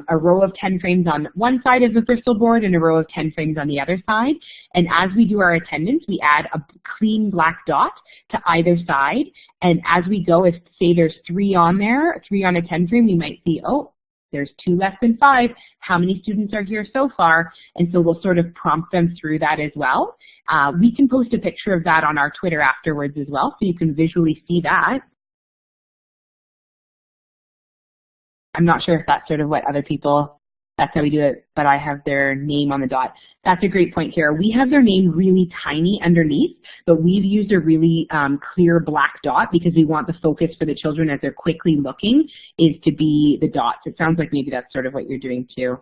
Speaker 2: a row of 10 frames on one side of the Bristol board and a row of 10 frames on the other side. And as we do our attendance, we add a clean black dot to either side. And as we go, if say there's 3 on there, 3 on a 10 frame, we might see, oh, there's 2 less than 5. How many students are here so far? And so we'll sort of prompt them through that as well. We can post a picture of that on our Twitter afterwards as well, so you can visually see that. I'm not sure if that's sort of what other people, that's how we do it, but I have their name on the dot. That's a great point, Kara. We have their name really tiny underneath, but we've used a really clear black dot because we want the focus for the children as they're quickly looking is to be the dots. It sounds like maybe that's sort of what you're doing too.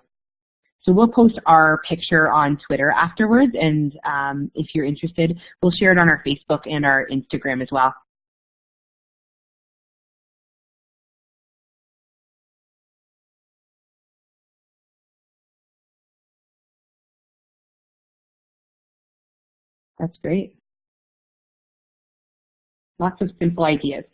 Speaker 2: So we'll post our picture on Twitter afterwards, and if you're interested, we'll share it on our Facebook and our Instagram as well. That's great. Lots of simple ideas.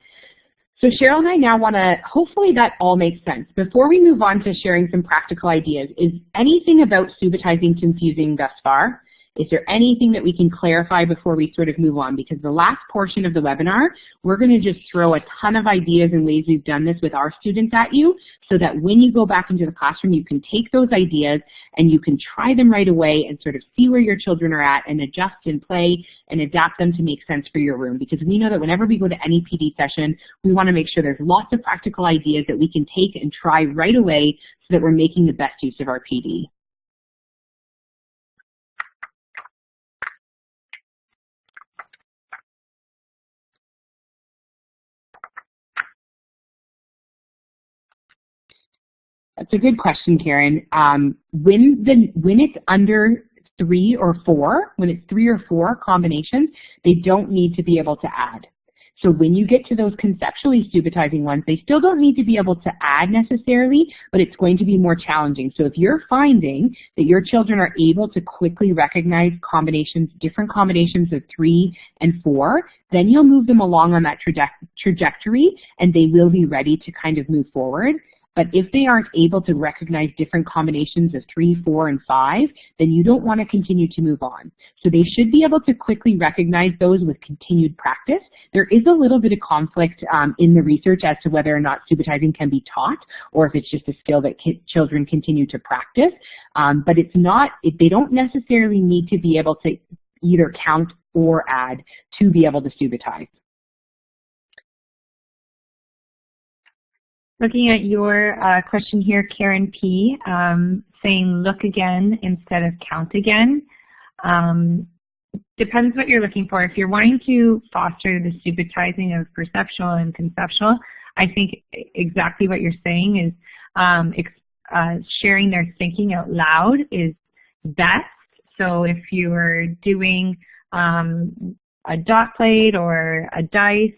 Speaker 2: So Cheryl and I now want to, hopefully that all makes sense. Before we move on to sharing some practical ideas, is anything about subitizing confusing thus far? Is there anything that we can clarify before we sort of move on? Because the last portion of the webinar, we're going to just throw a ton of ideas and ways we've done this with our students at you so that when you go back into the classroom, you can take those ideas and you can try them right away and sort of see where your children are at and adjust and play and adapt them to make sense for your room. Because we know that whenever we go to any PD session, we want to make sure there's lots of practical ideas that we can take and try right away so that we're making the best use of our PD. That's a good question, Karen. When it's under 3 or 4, when it's 3 or 4 combinations, they don't need to be able to add. So when you get to those conceptually subitizing ones, they still don't need to be able to add necessarily, but it's going to be more challenging. So if you're finding that your children are able to quickly recognize combinations, different combinations of 3 and 4, then you'll move them along on that trajectory and they will be ready to kind of move forward. But if they aren't able to recognize different combinations of 3, 4, and 5, then you don't want to continue to move on. So they should be able to quickly recognize those with continued practice. There is a little bit of conflict in the research as to whether or not subitizing can be taught or if it's just a skill that children continue to practice. But it's not, they don't necessarily need to be able to either count or add to be able to subitize.
Speaker 3: Looking at your question here, Karen P., saying look again instead of count again. Depends what you're looking for. If you're wanting to foster the subitizing of perceptual and conceptual, I think exactly what you're saying is sharing their thinking out loud is best. So if you are doing a dot plate or a dice,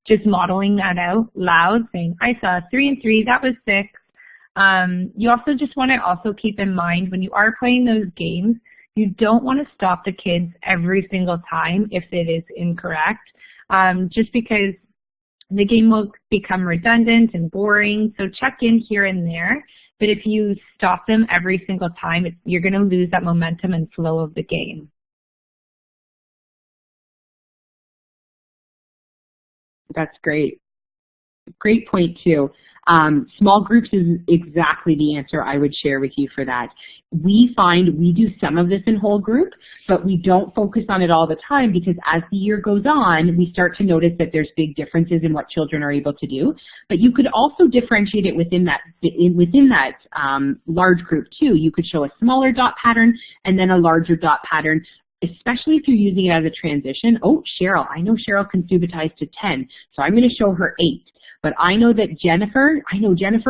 Speaker 3: just modeling that out loud, saying, I saw 3 and 3, that was 6. You also just want to also keep in mind when you are playing those games, you don't want to stop the kids every single time if it is incorrect, just because the game will become redundant and boring. So check in here and there. But if you stop them every single time, you're going to lose that momentum and flow of the game.
Speaker 2: That's great. Great point, too. Small groups is exactly the answer I would share with you for that. We find we do some of this in whole group, but we don't focus on it all the time because as the year goes on, we start to notice that there's big differences in what children are able to do. But you could also differentiate it within that large group, too. You could show a smaller dot pattern and then a larger dot pattern, especially if you're using it as a transition. Oh, Cheryl, I know Cheryl can subitize to 10, so I'm going to show her 8. But I know Jennifer,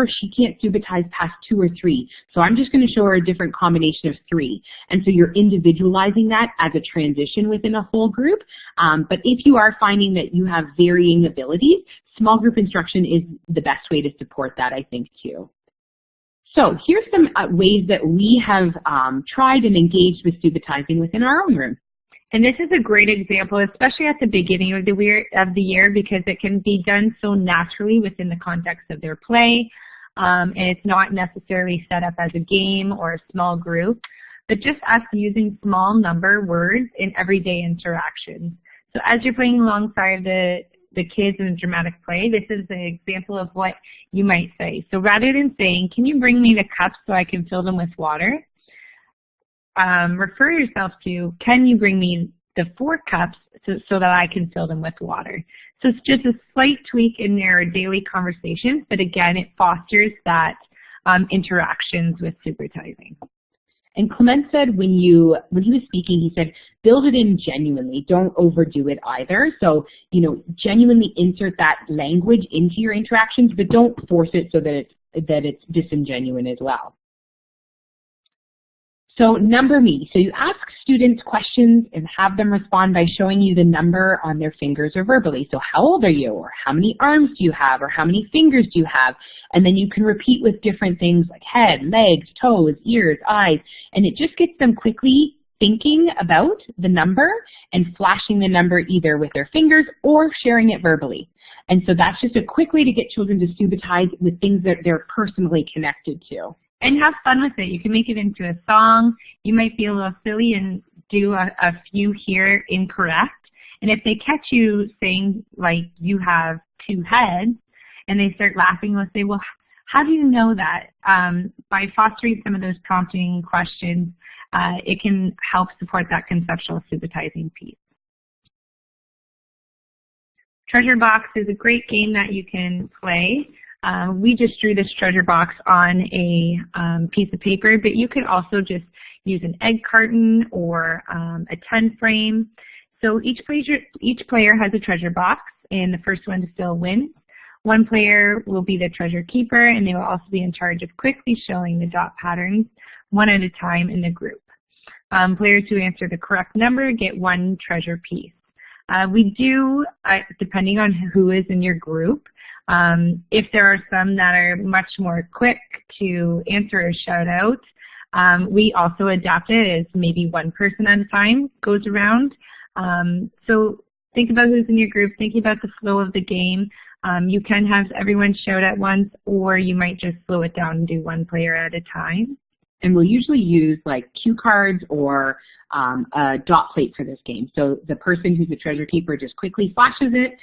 Speaker 2: she can't subitize past 2 or 3, so I'm just going to show her a different combination of 3. And so you're individualizing that as a transition within a whole group. But if you are finding that you have varying abilities, small group instruction is the best way to support that, I think, too. So here's some ways that we have tried and engaged with subitizing within our own room.
Speaker 3: And this is a great example, especially at the beginning of the year, because it can be done so naturally within the context of their play, and it's not necessarily set up as a game or a small group, but just us using small number words in everyday interactions. So as you're playing alongside the kids in a dramatic play, this is an example of what you might say. So rather than saying, can you bring me the cups so I can fill them with water? Refer yourself to, can you bring me the 4 cups so that I can fill them with water? So it's just a slight tweak in their daily conversations, but again, it fosters that interactions with subitizing.
Speaker 2: And Clement said when he was speaking, he said, build it in genuinely. Don't overdo it either. So, genuinely insert that language into your interactions, but don't force it so that it's disingenuine as well. So number me. So you ask students questions and have them respond by showing you the number on their fingers or verbally. So how old are you? Or how many arms do you have? Or how many fingers do you have? And then you can repeat with different things like head, legs, toes, ears, eyes. And it just gets them quickly thinking about the number and flashing the number either with their fingers or sharing it verbally. And so that's just a quick way to get children to subitize with things that they're personally connected to.
Speaker 3: And have fun with it. You can make it into a song. You might feel a little silly and do a few here incorrect. And if they catch you saying, like, you have 2 heads, and they start laughing, they'll say, well, how do you know that? By fostering some of those prompting questions, it can help support that conceptual subitizing piece. Treasure Box is a great game that you can play. We just drew this treasure box on a piece of paper, but you could also just use an egg carton or a 10 frame. So each player has a treasure box, and the first one to fill wins. One player will be the treasure keeper, and they will also be in charge of quickly showing the dot patterns one at a time in the group. Players who answer the correct number get 1 treasure piece. We do, depending on who is in your group, if there are some that are much more quick to answer or shout out, we also adapt it as maybe 1 person at a time goes around. So think about who's in your group, thinking about the flow of the game. You can have everyone shout at once, or you might just slow it down and do 1 player at a time.
Speaker 2: And we'll usually use like cue cards or a dot plate for this game. So the person who's the treasure keeper just quickly flashes it,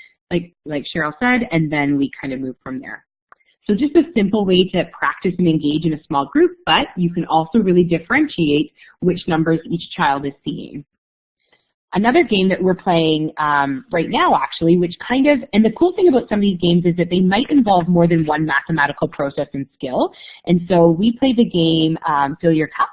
Speaker 2: like Cheryl said, and then we kind of move from there. So just a simple way to practice and engage in a small group, but you can also really differentiate which numbers each child is seeing. Another game that we're playing right now, actually, which kind of, and the cool thing about some of these games is that they might involve more than 1 mathematical process and skill. And so we play the game Fill Your Cup.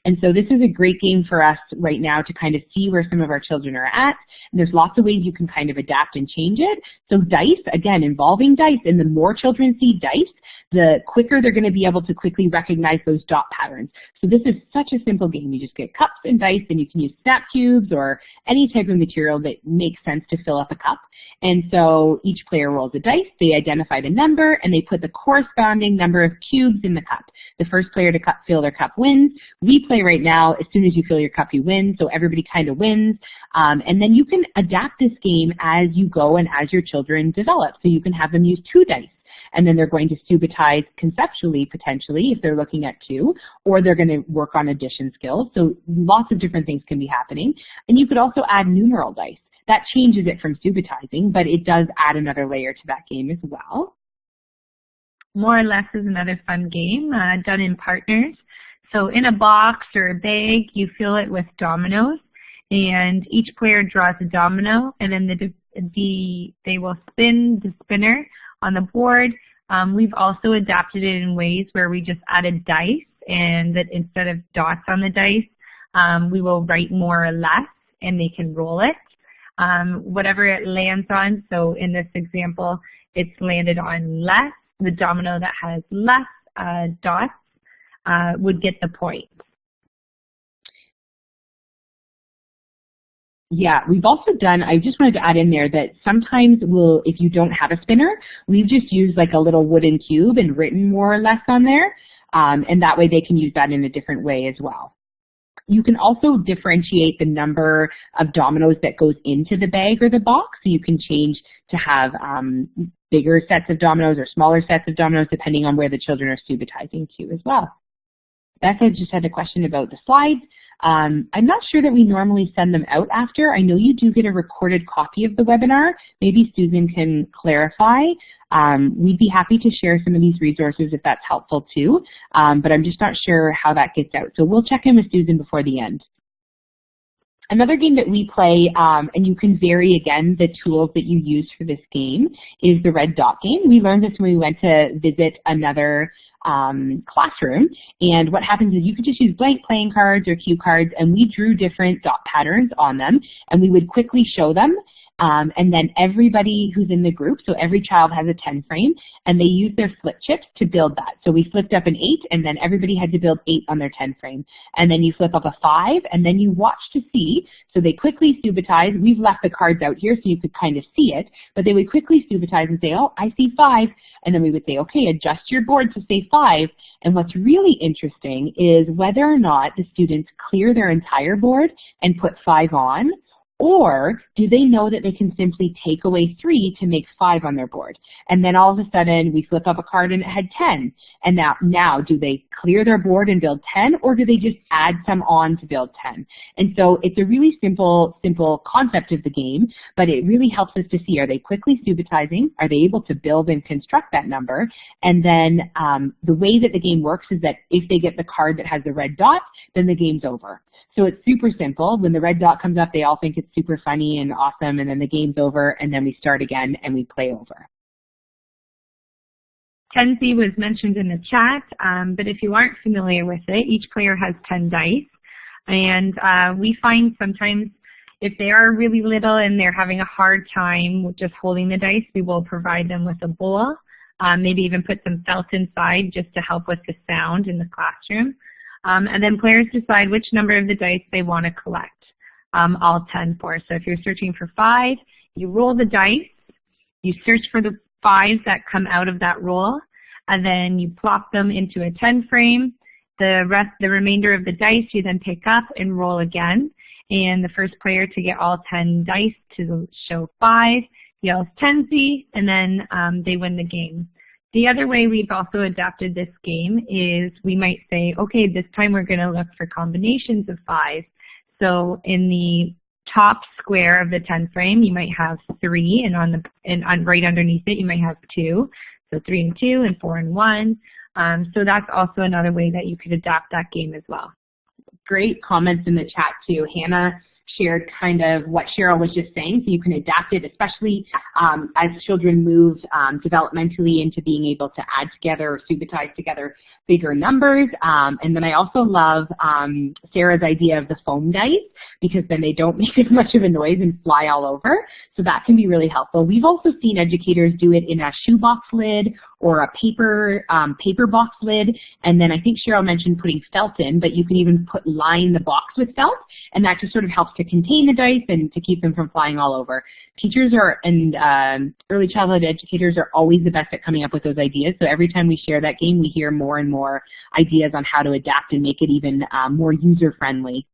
Speaker 2: And so this is a great game for us right now to kind of see where some of our children are at. And there's lots of ways you can kind of adapt and change it. So dice, again, involving dice, and the more children see dice, the quicker they're going to be able to quickly recognize those dot patterns. So this is such a simple game. You just get cups and dice, and you can use snap cubes or any type of material that makes sense to fill up a cup. And so each player rolls a dice, they identify the number, and they put the corresponding number of cubes in the cup. The first player to fill their cup wins. We play right now, as soon as you fill your cup, you win, so everybody kind of wins. And then you can adapt this game as you go and as your children develop. So you can have them use 2 dice, and then they're going to subitize conceptually, potentially, if they're looking at 2, or they're going to work on addition skills. So lots of different things can be happening. And you could also add numeral dice. That changes it from subitizing, but it does add another layer to that game as well.
Speaker 3: More or Less is another fun game done in partners. So in a box or a bag, you fill it with dominoes, and each player draws a domino, and then they will spin the spinner on the board. We've also adapted it in ways where we just added dice, and that instead of dots on the dice, we will write more or less, and they can roll it. Whatever it lands on, so in this example, it's landed on less. The domino that has less dots would get the point.
Speaker 2: Yeah, we've also done, I just wanted to add in there that sometimes if you don't have a spinner, we've just used like a little wooden cube and written more or less on there, and that way they can use that in a different way as well. You can also differentiate the number of dominoes that goes into the bag or the box, so you can change to have bigger sets of dominoes or smaller sets of dominoes depending on where the children are subitizing to as well. Becca just had a question about the slides. I'm not sure that we normally send them out after. I know you do get a recorded copy of the webinar. Maybe Susan can clarify. We'd be happy to share some of these resources if that's helpful too, but I'm just not sure how that gets out. So we'll check in with Susan before the end. Another game that we play, and you can vary, again, the tools that you use for this game, is the red dot game. We learned this when we went to visit another classroom, and what happens is you could just use blank playing cards or cue cards, and we drew different dot patterns on them, and we would quickly show them. And then everybody who's in the group, so every child has a 10 frame, and they use their flip chips to build that. So we flipped up an 8, and then everybody had to build 8 on their 10 frame. And then you flip up a 5, and then you watch to see. So they quickly subitize. We've left the cards out here so you could kind of see it, but they would quickly subitize and say, oh, I see 5. And then we would say, okay, adjust your board to say 5. And what's really interesting is whether or not the students clear their entire board and put 5 on, Or do they know that they can simply take away 3 to make 5 on their board? And then all of a sudden we flip up a card and it had 10. And now do they clear their board and build 10, or do they just add some on to build 10? And so it's a really simple concept of the game, but it really helps us to see, are they quickly subitizing? Are they able to build and construct that number? And then the way that the game works is that if they get the card that has the red dot, then the game's over. So it's super simple. When the red dot comes up, they all think it's super funny and awesome, and then the game's over, and then we start again and we play over.
Speaker 3: 10C was mentioned in the chat, but if you aren't familiar with it, each player has 10 dice. And we find sometimes if they are really little and they're having a hard time with just holding the dice, we will provide them with a bowl, maybe even put some felt inside just to help with the sound in the classroom. And then players decide which number of the dice they want to collect, all 10 for. So if you're searching for 5, you roll the dice, you search for the 5s that come out of that roll, and then you plop them into a 10 frame. The remainder of the dice you then pick up and roll again. And the first player to get all 10 dice to show 5 yells 10C, and then they win the game. The other way we've also adapted this game is we might say, okay, this time we're going to look for combinations of 5. So in the top square of the 10 frame, you might have 3, and right underneath it, you might have 2. So 3 and 2, and 4 and 1. So that's also another way that you could adapt that game as well.
Speaker 2: Great comments in the chat too. Hannah shared kind of what Cheryl was just saying, so you can adapt it, especially as children move developmentally into being able to add together or subitize together bigger numbers. And then I also love Sarah's idea of the foam dice, because then they don't make as much of a noise and fly all over. So that can be really helpful. We've also seen educators do it in a shoebox lid or a paper box lid. And then I think Cheryl mentioned putting felt in, but you can even line the box with felt, and that just sort of helps to contain the dice and to keep them from flying all over. Teachers and early childhood educators are always the best at coming up with those ideas. So every time we share that game, we hear more and more ideas on how to adapt and make it even more user-friendly.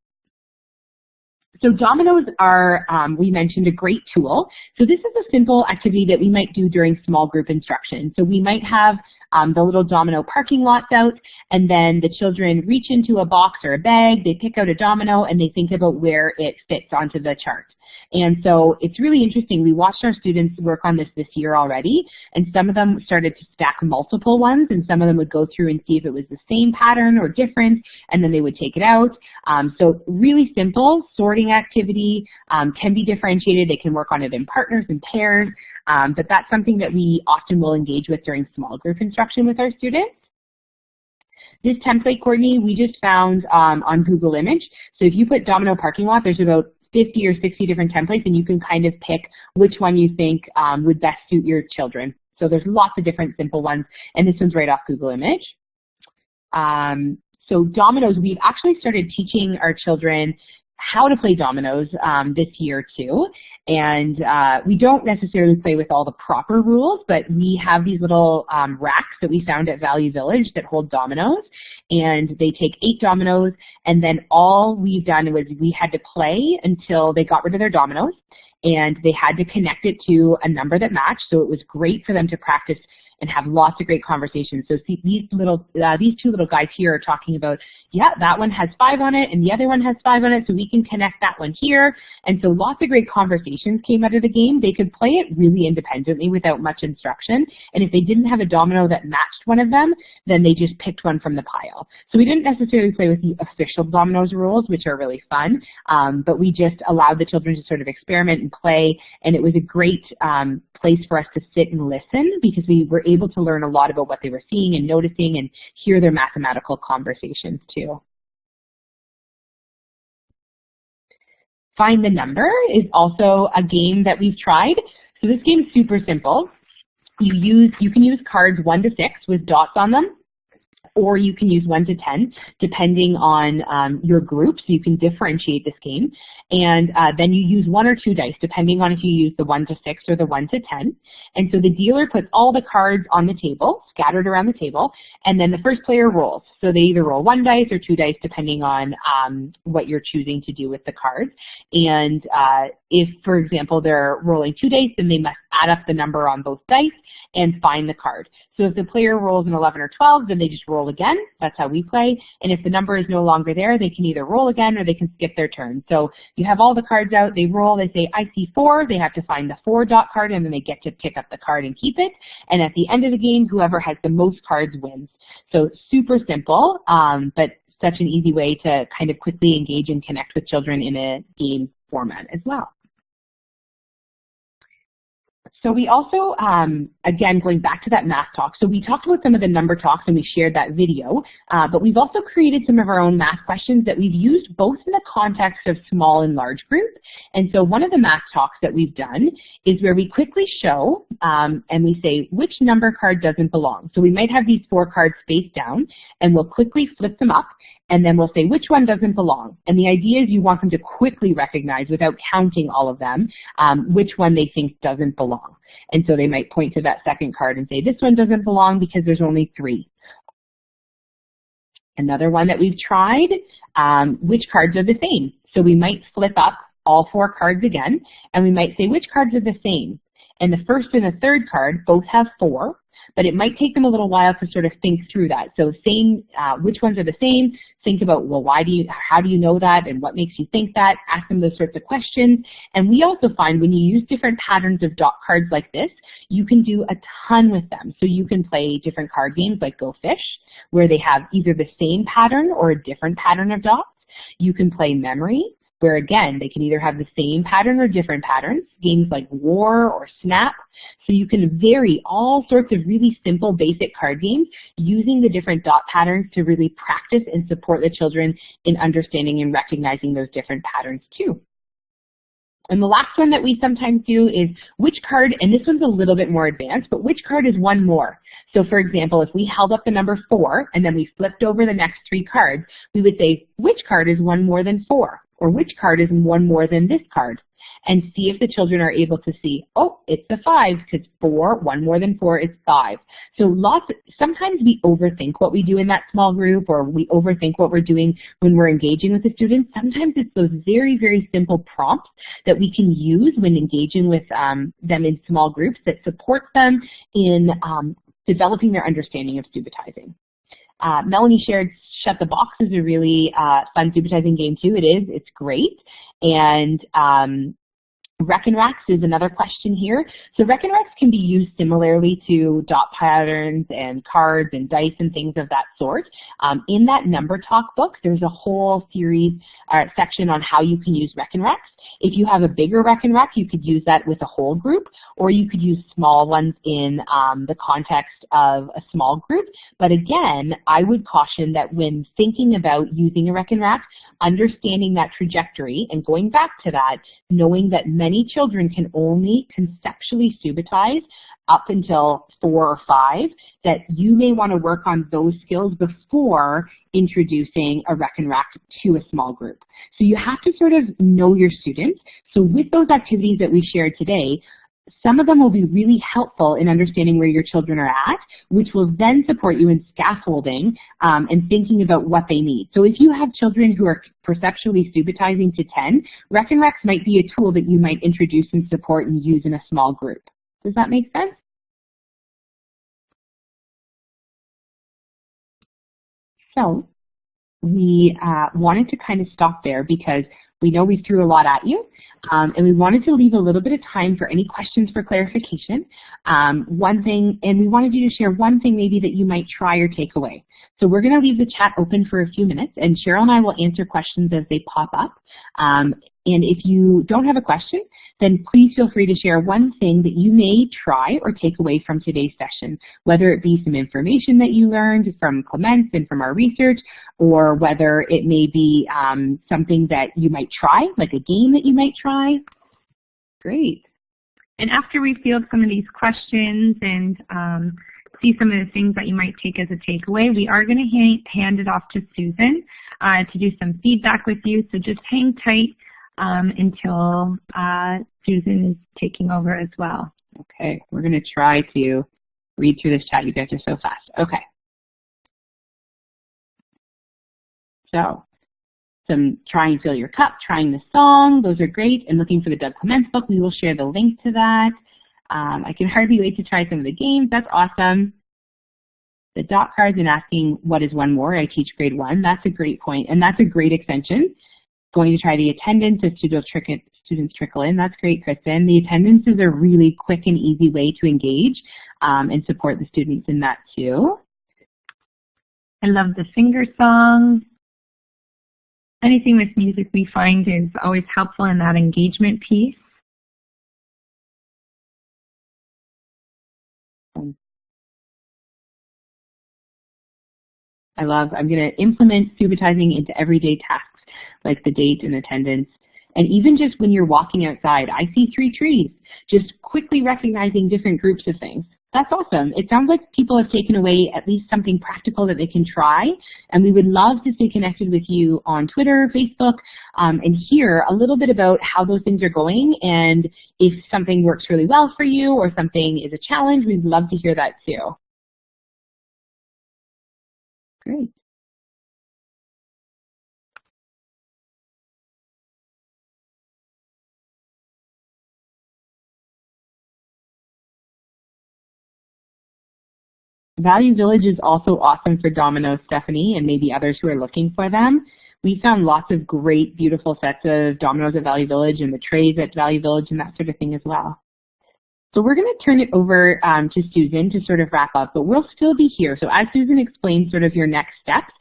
Speaker 2: So dominoes are, we mentioned, a great tool. So this is a simple activity that we might do during small group instruction. So we might have the little domino parking lots out, and then the children reach into a box or a bag, they pick out a domino, and they think about where it fits onto the chart. And so it's really interesting. We watched our students work on this year already, and some of them started to stack multiple ones, and some of them would go through and see if it was the same pattern or different, and then they would take it out. So really simple sorting activity, can be differentiated. They can work on it in partners and pairs, but that's something that we often will engage with during small group instruction with our students. This template, Courtney, we just found on Google Image. So if you put domino parking lot, there's about 50 or 60 different templates, and you can kind of pick which one you think would best suit your children. So there's lots of different simple ones, and this one's right off Google Image. So dominoes, we've actually started teaching our children how to play dominoes this year too, and we don't necessarily play with all the proper rules, but we have these little racks that we found at Value Village that hold dominoes, and they take 8 dominoes, and then all we've done was we had to play until they got rid of their dominoes, and they had to connect it to a number that matched. So it was great for them to practice and have lots of great conversations. So see, these two little guys here are talking about, yeah, that one has 5 on it and the other one has 5 on it, so we can connect that one here. And so lots of great conversations came out of the game. They could play it really independently without much instruction. And if they didn't have a domino that matched one of them, then they just picked one from the pile. So we didn't necessarily play with the official dominoes rules, which are really fun, but we just allowed the children to sort of experiment and play, and it was a great place for us to sit and listen, because we were able to learn a lot about what they were seeing and noticing and hear their mathematical conversations too. Find the Number is also a game that we've tried. So this game is super simple. You can use cards 1 to 6 with dots on them. or you can use 1 to 10, depending on your group, so you can differentiate this game. And then you use 1 or 2 dice, depending on if you use the 1 to 6 or the 1 to 10. And so the dealer puts all the cards on the table, scattered around the table, and then the first player rolls. So they either roll 1 dice or 2 dice, depending on what you're choosing to do with the cards. And if, for example, they're rolling 2 dice, then they must add up the number on both dice and find the card. So if the player rolls an 11 or 12, then they just roll again. That's how we play. And if the number is no longer there, they can either roll again or they can skip their turn. So you have all the cards out, they roll, they say, I see 4, they have to find the 4 dot card, and then they get to pick up the card and keep it. And at the end of the game, whoever has the most cards wins. So super simple, but such an easy way to kind of quickly engage and connect with children in a game format as well. So we also, again, going back to that math talk, so we talked about some of the number talks and we shared that video, but we've also created some of our own math questions that we've used both in the context of small and large group. And so one of the math talks that we've done is where we quickly show and we say which number card doesn't belong. So we might have these 4 cards spaced down and we'll quickly flip them up and then we'll say which one doesn't belong. And the idea is you want them to quickly recognize, without counting all of them, which one they think doesn't belong. And so they might point to that second card and say, this one doesn't belong because there's only 3. Another one that we've tried, which cards are the same? So we might flip up all 4 cards again, and we might say, which cards are the same? And the first and the third card both have 4, but it might take them a little while to sort of think through that. So saying which ones are the same, think about, well, how do you know that, and what makes you think that? Ask them those sorts of questions. And we also find when you use different patterns of dot cards like this, you can do a ton with them. So you can play different card games like Go Fish, where they have either the same pattern or a different pattern of dots. You can play Memory, where again, they can either have the same pattern or different patterns, games like War or Snap. So you can vary all sorts of really simple basic card games using the different dot patterns to really practice and support the children in understanding and recognizing those different patterns too. And the last one that we sometimes do is which card, and this one's a little bit more advanced, but which card is one more? So for example, if we held up the number 4 and then we flipped over the next 3 cards, we would say, which card is one more than 4? Or which card is one more than this card? And see if the children are able to see, oh, it's the 5, because 4, 1 more than 4 is 5. So sometimes we overthink what we do in that small group, or we overthink what we're doing when we're engaging with the students. Sometimes it's those very, very simple prompts that we can use when engaging with them in small groups that supports them in developing their understanding of Subitizing. Melanie shared Shut the Box is a really fun Subitizing game too. It is. It's great. And Reckon Racks is another question here. So Reckon Racks can be used similarly to dot patterns and cards and dice and things of that sort. In that number talk book, there's a whole series section on how you can use Reckon Racks. If you have a bigger Reckon Rack, you could use that with a whole group, or you could use small ones in the context of a small group. But again, I would caution that when thinking about using a Reckon Rack, understanding that trajectory and going back to that, knowing that many children can only conceptually subitize up until 4 or 5, that you may want to work on those skills before introducing a Reckon Rack to a small group. So you have to sort of know your students. So with those activities that we shared today, some of them will be really helpful in understanding where your children are at, which will then support you in scaffolding and thinking about what they need. So if you have children who are perceptually subitizing to 10, Reckon Racks might be a tool that you might introduce and support and use in a small group. Does that make sense? So we wanted to kind of stop there because we know we threw a lot at you, and we wanted to leave a little bit of time for any questions for clarification. One thing, and we wanted you to share one thing maybe that you might try or take away. So we're going to leave the chat open for a few minutes, and Cheryl and I will answer questions as they pop up. And if you don't have a question, then please feel free to share one thing that you may try or take away from today's session, whether it be some information that you learned from Clements and from our research, or whether it may be something that you might try, like a game that you might try. Great.
Speaker 3: And after we field some of these questions and see some of the things that you might take as a takeaway. We are going to hand it off to Susan to do some feedback with you, so just hang tight until Susan is taking over as well.
Speaker 2: Okay, we're going to try to read through this chat. You guys are so fast. Okay. So, some Try and Fill Your Cup, trying the song, those are great, and looking for the Doug Clements book. We will share the link to that. I can hardly wait to try some of the games. That's awesome. The dot cards and asking what is one more. I teach grade 1. That's a great point, and that's a great extension. Going to try the attendance as students trickle in. That's great, Kristen. The attendance is a really quick and easy way to engage and support the students in that too.
Speaker 3: I love the singer song. Anything with music we find is always helpful in that engagement piece.
Speaker 2: I'm going to implement Subitizing into everyday tasks like the date and attendance. And even just when you're walking outside, I see 3 trees, just quickly recognizing different groups of things. That's awesome. It sounds like people have taken away at least something practical that they can try, and we would love to stay connected with you on Twitter, Facebook, and hear a little bit about how those things are going, and if something works really well for you or something is a challenge, we'd love to hear that too. Great. Value Village is also awesome for dominoes, Stephanie, and maybe others who are looking for them. We found lots of great, beautiful sets of dominoes at Value Village and the trays at Value Village and that sort of thing as well. So we're going to turn it over to Susan to sort of wrap up, but we'll still be here. So as Susan explains sort of your next steps,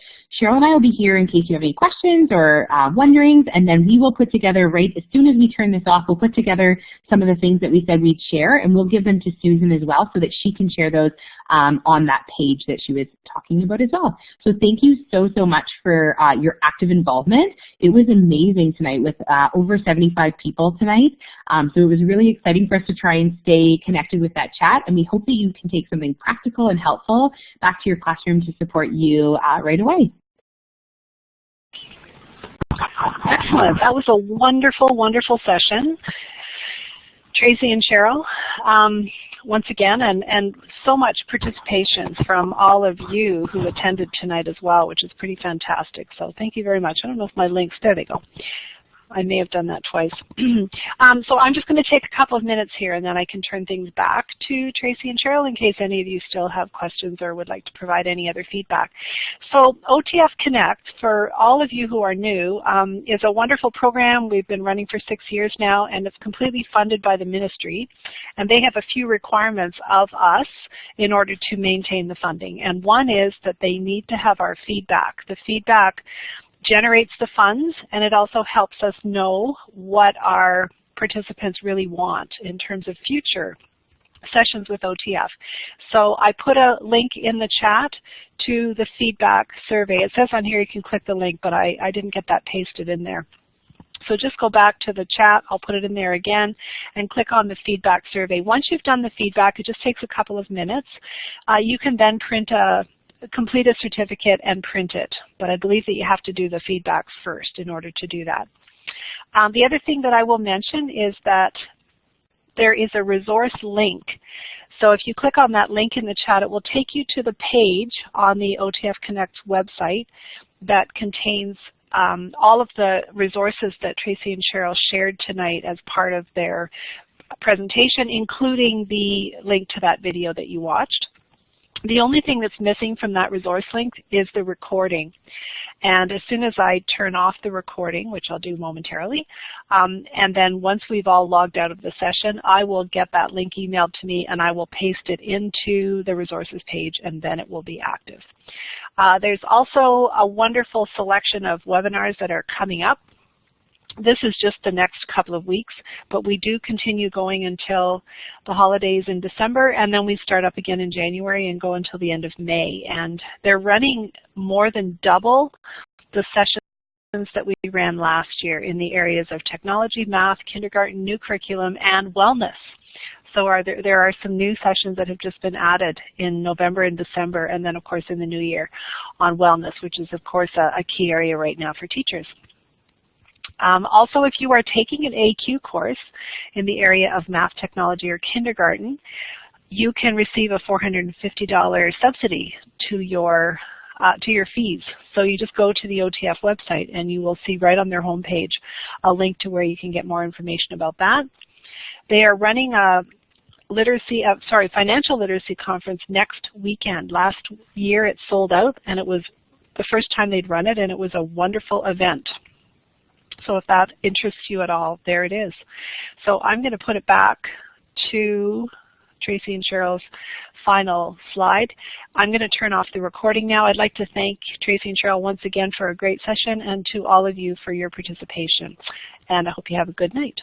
Speaker 2: Cheryl and I will be here in case you have any questions or wonderings, and then we will put together, right as soon as we turn this off, we'll put together some of the things that we said we'd share, and we'll give them to Susan as well so that she can share those on that page that she was talking about as well. So thank you so, so much for your active involvement. It was amazing tonight with over 75 people tonight. So it was really exciting for us to try and stay connected with that chat, and we hope that you can take something practical and helpful back to your classroom to support you right away.
Speaker 1: Excellent. That was a wonderful, wonderful session. Tracy and Cheryl, once again, and so much participation from all of you who attended tonight as well, which is pretty fantastic. So thank you very much. I don't know if my links, there they go. I may have done that twice. So I'm just going to take a couple of minutes here, and then I can turn things back to Tracy and Cheryl in case any of you still have questions or would like to provide any other feedback. So OTF Connect, for all of you who are new, is a wonderful program. We've been running for 6 years now, and it's completely funded by the ministry. And they have a few requirements of us in order to maintain the funding. And one is that they need to have our feedback. The feedback generates the funds, and it also helps us know what our participants really want in terms of future sessions with OTF. So I put a link in the chat to the feedback survey. It says on here you can click the link, but I didn't get that pasted in there. So just go back to the chat, I'll put it in there again, and click on the feedback survey. Once you've done the feedback, it just takes a couple of minutes. You can then complete a certificate and print it, but I believe that you have to do the feedback first in order to do that. The other thing that I will mention is that there is a resource link. So if you click on that link in the chat, it will take you to the page on the OTF Connect website that contains all of the resources that Tracy and Cheryl shared tonight as part of their presentation, including the link to that video that you watched. The only thing that's missing from that resource link is the recording. And as soon as I turn off the recording, which I'll do momentarily, and then once we've all logged out of the session, I will get that link emailed to me and I will paste it into the resources page, and then it will be active. There's also a wonderful selection of webinars that are coming up. This is just the next couple of weeks, but we do continue going until the holidays in December, and then we start up again in January and go until the end of May. And they're running more than double the sessions that we ran last year in the areas of technology, math, kindergarten, new curriculum, and wellness. So there are some new sessions that have just been added in November and December, and then of course in the new year on wellness, which is of course a key area right now for teachers. Also, if you are taking an AQ course in the area of math, technology, or kindergarten, you can receive a $450 subsidy to your fees. So you just go to the OTF website and you will see right on their homepage a link to where you can get more information about that. They are running a financial literacy conference next weekend. Last year it sold out, and it was the first time they'd run it, and it was a wonderful event. So if that interests you at all, there it is. So I'm going to put it back to Tracy and Cheryl's final slide. I'm going to turn off the recording now. I'd like to thank Tracy and Cheryl once again for a great session, and to all of you for your participation. And I hope you have a good night.